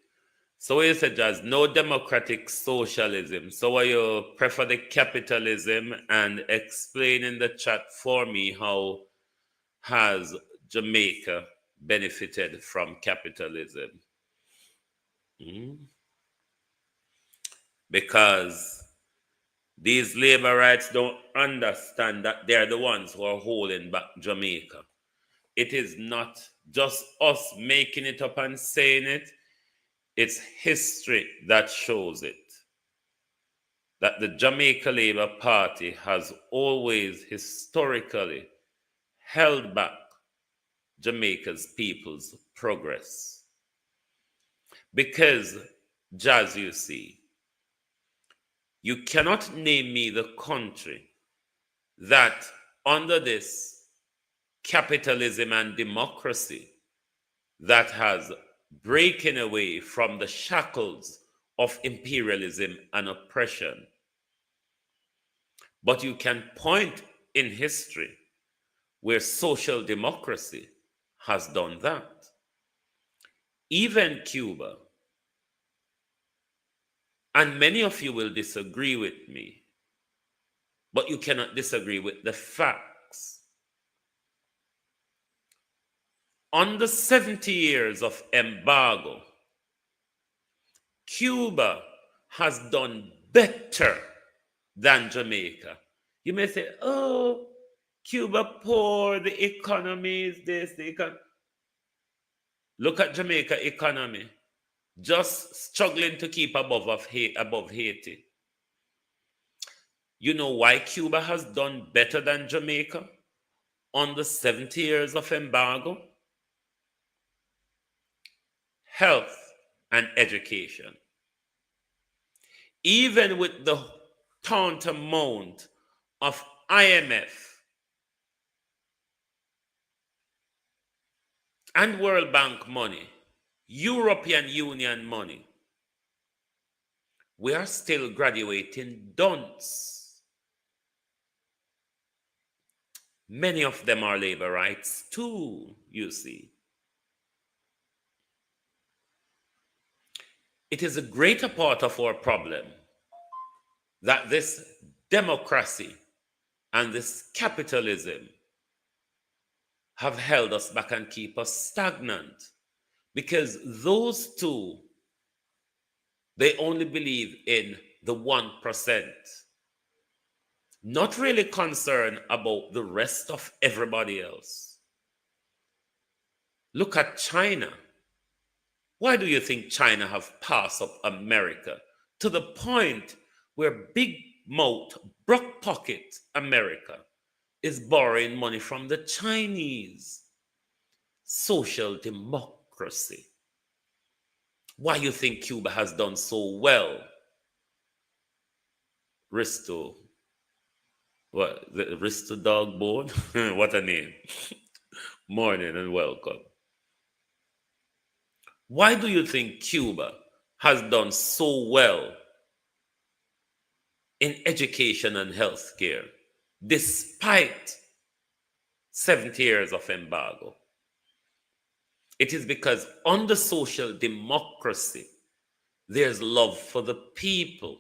So you said there's no democratic socialism. So why you prefer the capitalism, and explain in the chat for me how has Jamaica benefited from capitalism? Because these labor rights don't understand that they're the ones who are holding back Jamaica. It is not just us making it up and saying it. It's history that shows it. That the Jamaica Labour Party has always historically held back Jamaica's people's progress. Because, Jazz, you see, you cannot name me the country that under this capitalism and democracy that has breaking away from the shackles of imperialism and oppression. But you can point in history where social democracy has done that. Even Cuba, and many of you will disagree with me, but you cannot disagree with the facts. On the 70 years of embargo, Cuba has done better than Jamaica. You may say, oh, Cuba poor, the economy is this, the economy. Look at Jamaica economy. just struggling to keep above Haiti. You know why Cuba has done better than Jamaica on the 70 years of embargo? Health and education. Even with the tantamount of IMF and World Bank money, European Union money, we are still graduating dunce. Many of them are labor rights too, you see. It is a greater part of our problem that this democracy and this capitalism have held us back and keep us stagnant, because those two, they only believe in the 1%, not really concerned about the rest of everybody else. Look at China. Why do you think China have passed up America to the point where big mouth, broke pocket America is borrowing money from the Chinese? Social democracy. Why you think Cuba has done so well? Risto. What? The Risto dog bone? What a name. Morning and welcome. Why do you think Cuba has done so well in education and healthcare despite 70 years of embargo? It is because under social democracy, there's love for the people.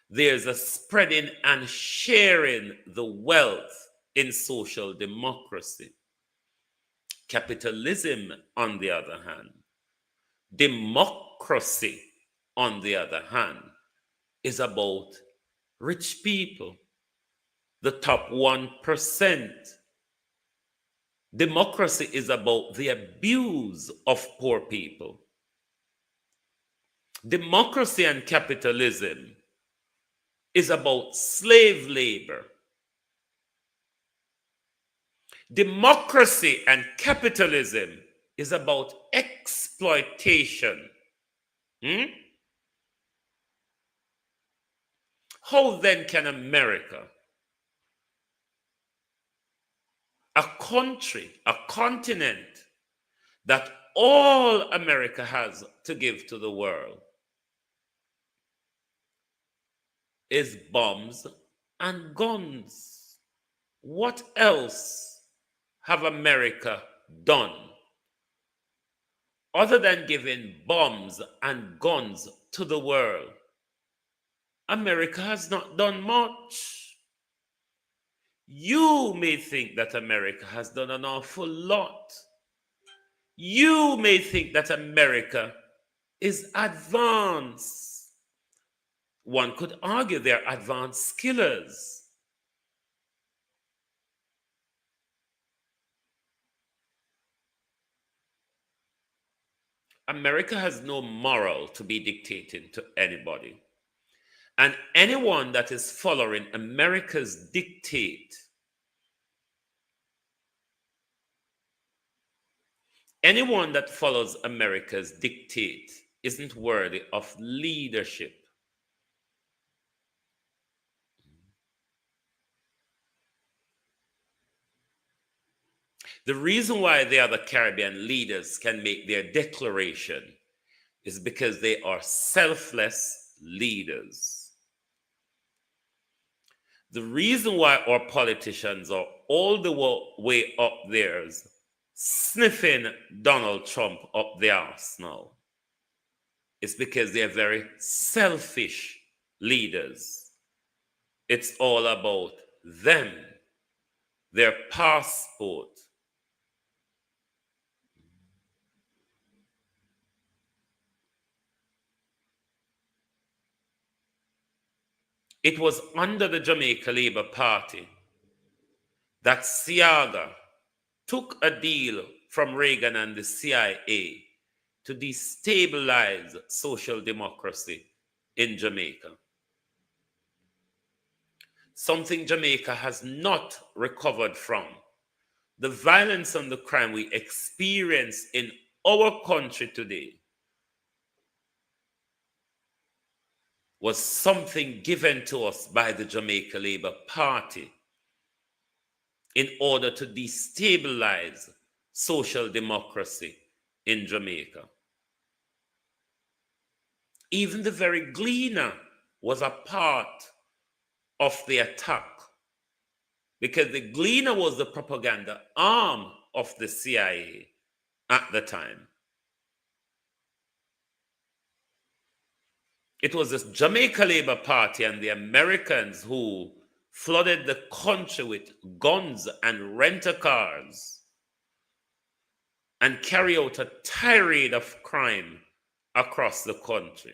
There's a spreading and sharing the wealth in social democracy. Capitalism, on the other hand, democracy, on the other hand, is about rich people, the top 1%. Democracy is about the abuse of poor people. Democracy and capitalism is about slave labor. Democracy and capitalism is about exploitation. How then can America, a country, a continent that all America has to give to the world, is bombs and guns? What else have America done other than giving bombs and guns to the world? America has not done much. You may think that America has done an awful lot. You may think that America is advanced. One could argue they're advanced killers. America has no moral to be dictating to anybody. And anyone that is following America's dictate, anyone that follows America's dictate isn't worthy of leadership. The reason why the other Caribbean leaders can make their declaration is because they are selfless leaders. The reason why our politicians are all the way up there sniffing Donald Trump up the arse now is because they're very selfish leaders. It's all about them, their passport. It was under the Jamaica Labour Party that Seaga took a deal from Reagan and the CIA to destabilize social democracy in Jamaica. Something Jamaica has not recovered from. The violence and the crime we experience in our country today was something given to us by the Jamaica Labour Party in order to destabilize social democracy in Jamaica. Even the very Gleaner was a part of the attack, because the Gleaner was the propaganda arm of the CIA at the time. It was the Jamaica Labour Party and the Americans who flooded the country with guns and rent-a-cars and carry out a tirade of crime across the country.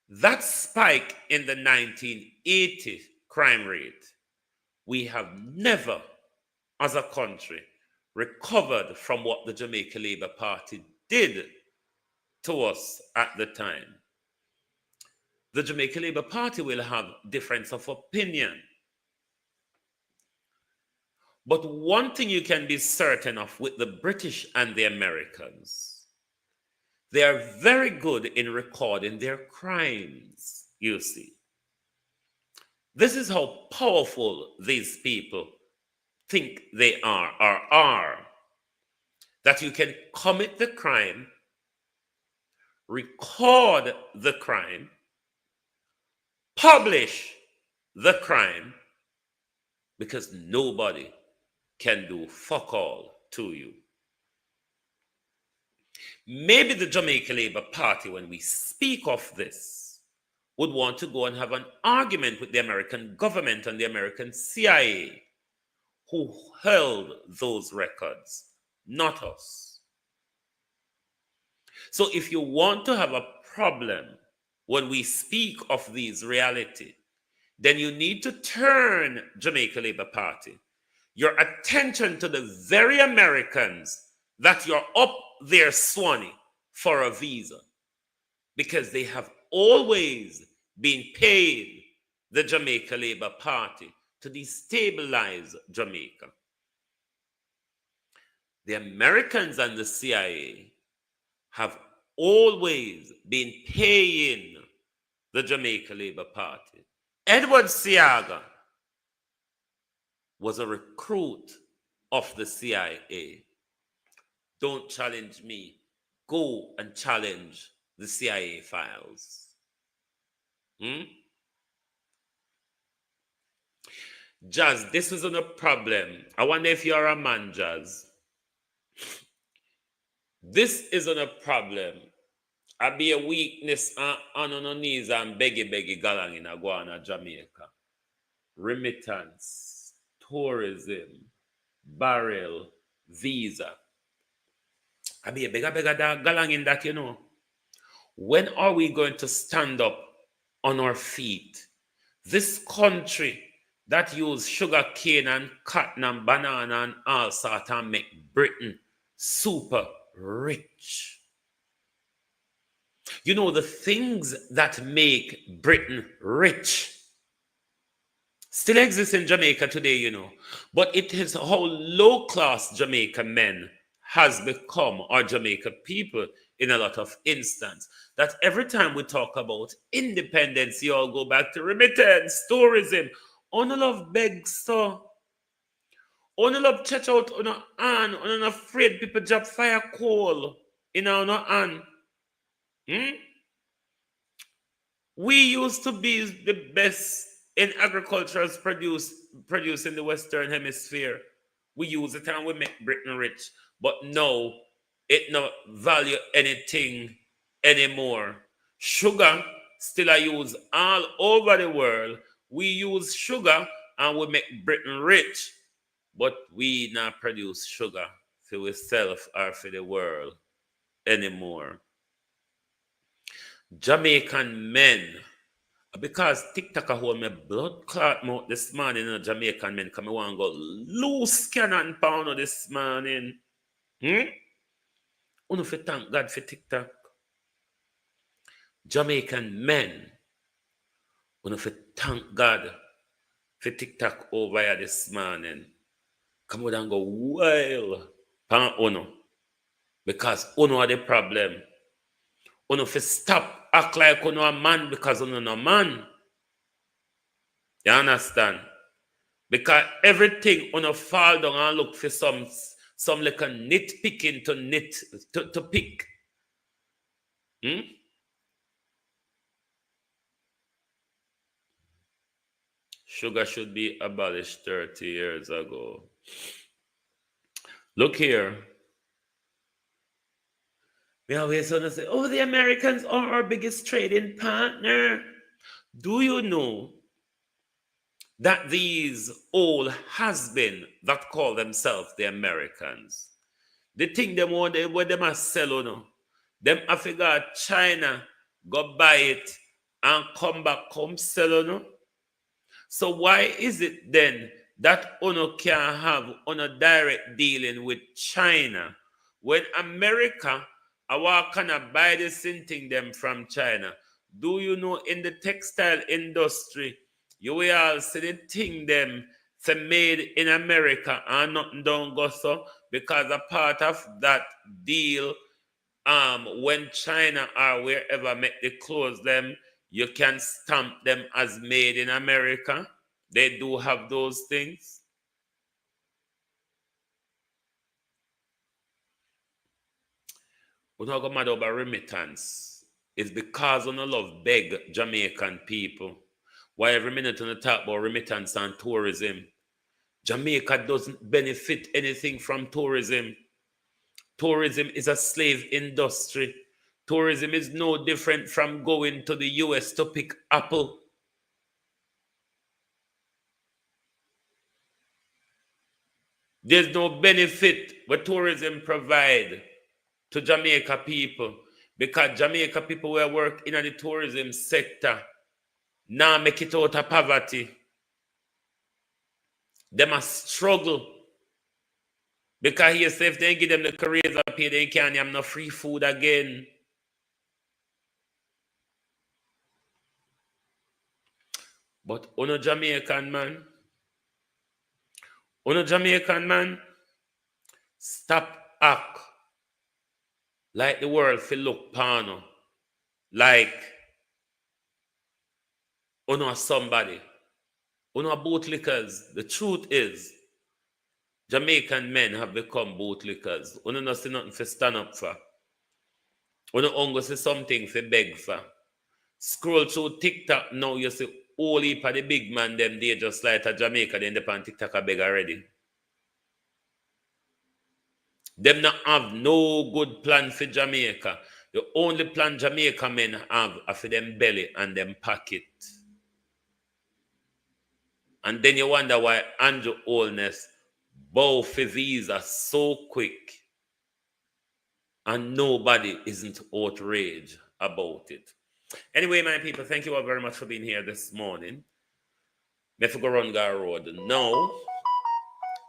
That spike in the 1980 crime rate, we have never, as a country, recovered from what the Jamaica Labour Party did to us at the time. The Jamaica Labour Party will have difference of opinion. But one thing you can be certain of with the British and the Americans, they are very good in recording their crimes, you see. This is how powerful these people think they are or are. That you can commit the crime, record the crime, publish the crime, because nobody can do fuck all to you. Maybe the Jamaica Labour Party, when we speak of this, would want to go and have an argument with the American government and the American CIA, who held those records, not us. So if you want to have a problem when we speak of these reality, then you need to turn Jamaica Labour Party, your attention to the very Americans that you're up there swanning for a visa, because they have always been paid the Jamaica Labour Party to destabilize Jamaica. The Americans and the CIA have always been paying the Jamaica Labour Party. Edward Seaga was a recruit of the CIA. Don't challenge me. Go and challenge the CIA files. Jazz, this isn't a problem. I wonder if you're a man, Jazz. This isn't a problem. I be a weakness on our knees and beggy galang in Aguana, Jamaica. Remittance, tourism, barrel, visa. I be a beggar galang in that, you know. When are we going to stand up on our feet? This country that use sugar cane and cotton and banana and all sort and make Britain super rich. You know, the things that make Britain rich still exist in Jamaica today, you know. But it is how low-class Jamaica men has become, or Jamaica people in a lot of instances, that every time we talk about independence, you all go back to remittance, tourism. On a love beg, so. On a love church out on a hand, on afraid people drop fire coal in our hand. We used to be the best in agricultural produce in the Western Hemisphere. We use it and we make Britain rich. But no, it not value anything anymore. Sugar still I use all over the world. We use sugar and we make Britain rich. But we not produce sugar for ourselves or for the world anymore. Jamaican men, because TikTok hold me blood clot mouth this morning, you know, Jamaican men come and go loose cannon pound this morning. Uno fi thank God for TikTok. Jamaican men, uno fi thank God for TikTok over here this morning. Come out and go wild pan uno. Because uno are the problem. Uno fi stop act like uno a man because uno no man. You understand? Because everything uno fall down and look for some little nitpicking to pick. Sugar should be abolished 30 years ago. Look here. We always want to say, oh, the Americans are our biggest trading partner. Do you know that these old has-been that call themselves the Americans, the thing them what they must sell, you know, them I figure China go buy it and come back, come sell, you know? So why is it then that UNO can have UNO direct dealing with China when America are kind of buy the same thing them from China? Do you know in the textile industry, you will all see the thing them say made in America and nothing don't go so, because a part of that deal, when China or wherever make the clothes them, you can stamp them as made in America. They do have those things. We're not going mad about remittance. It's because we don't love beg Jamaican people. Why every minute we talk about remittance and tourism? Jamaica doesn't benefit anything from tourism. Tourism is a slave industry. Tourism is no different from going to the US to pick apple. There's no benefit what tourism provide to Jamaica people, because Jamaica people will work in the tourism sector now make it out of poverty. They must struggle. Because here say if they give them the careers up here, they can't have no free food again. But uno Jamaican man, stop act like the world feel look pano, like uno somebody, uno bootlickers. The truth is, Jamaican men have become bootlickers. Uno not see nothing for stand up for. Uno only see something for beg for. Scroll through TikTok now, you see all heap of the big man them they just like a Jamaica, then they on TikTok a beg already. Them not have no good plan for Jamaica. The only plan Jamaica men have are for them belly and them pocket. And then you wonder why Andrew Holness bow for visa so quick and nobody isn't outraged about it. Anyway, my people, thank you all very much for being here this morning. Me go run Gar Road now.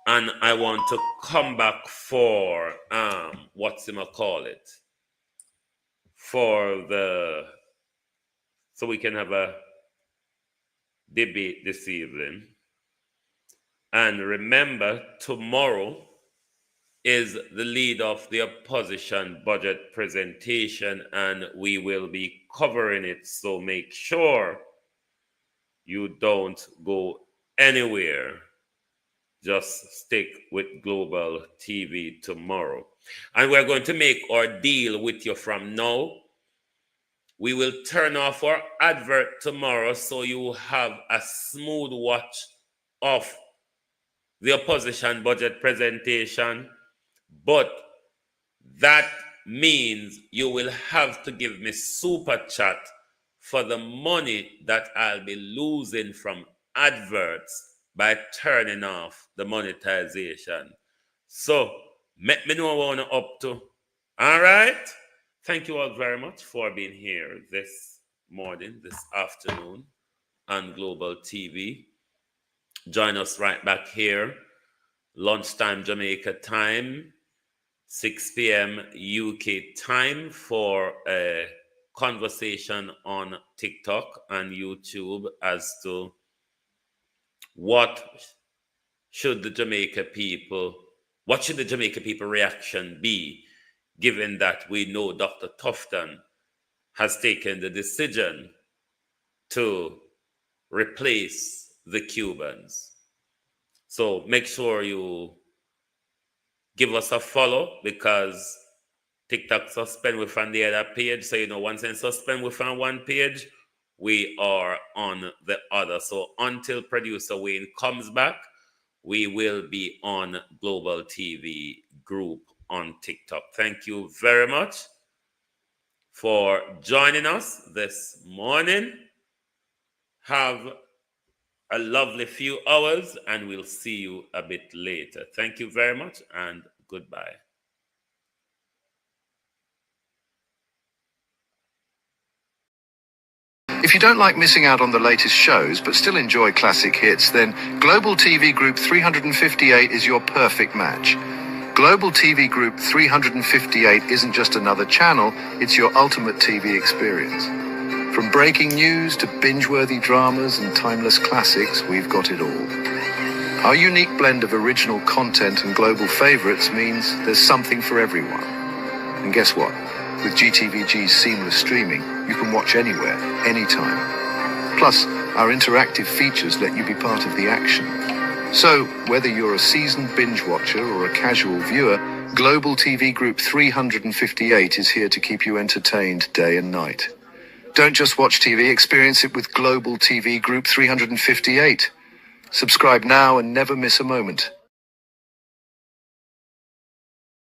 And I want to come back for so we can have a debate this evening. And remember, tomorrow is the lead of the opposition budget presentation, and we will be covering it. So make sure you don't go anywhere. Just stick with Global TV tomorrow. And we're going to make our deal with you from now. We will turn off our advert tomorrow so you have a smooth watch of the opposition budget presentation. But that means you will have to give me super chat for the money that I'll be losing from adverts by turning off the monetization. So, let me know what I'm up to. All right? Thank you all very much for being here this morning, this afternoon on Global TV. Join us right back here, lunchtime Jamaica time, 6 p.m. UK time for a conversation on TikTok and YouTube as to what should the Jamaica people reaction be, given that we know Dr. Tufton has taken the decision to replace the Cubans. So make sure you give us a follow, because TikTok suspend with on the other page. So, once they suspend with on one page, we are on the other. So until producer Wayne comes back, we will be on Global TV Group on TikTok. Thank you very much for joining us this morning. Have a lovely few hours, and we'll see you a bit later. Thank you very much, and goodbye. If you don't like missing out on the latest shows but still enjoy classic hits, then Global TV Group 358 is your perfect match. Global TV Group 358 isn't just another channel, it's your ultimate TV experience. From breaking news to binge-worthy dramas and timeless classics, we've got it all. Our unique blend of original content and global favorites means there's something for everyone. And guess what? With GTVG's seamless streaming, you can watch anywhere, anytime. Plus, our interactive features let you be part of the action. So, whether you're a seasoned binge watcher or a casual viewer, Global TV Group 358 is here to keep you entertained day and night. Don't just watch TV, experience it with Global TV Group 358. Subscribe now and never miss a moment.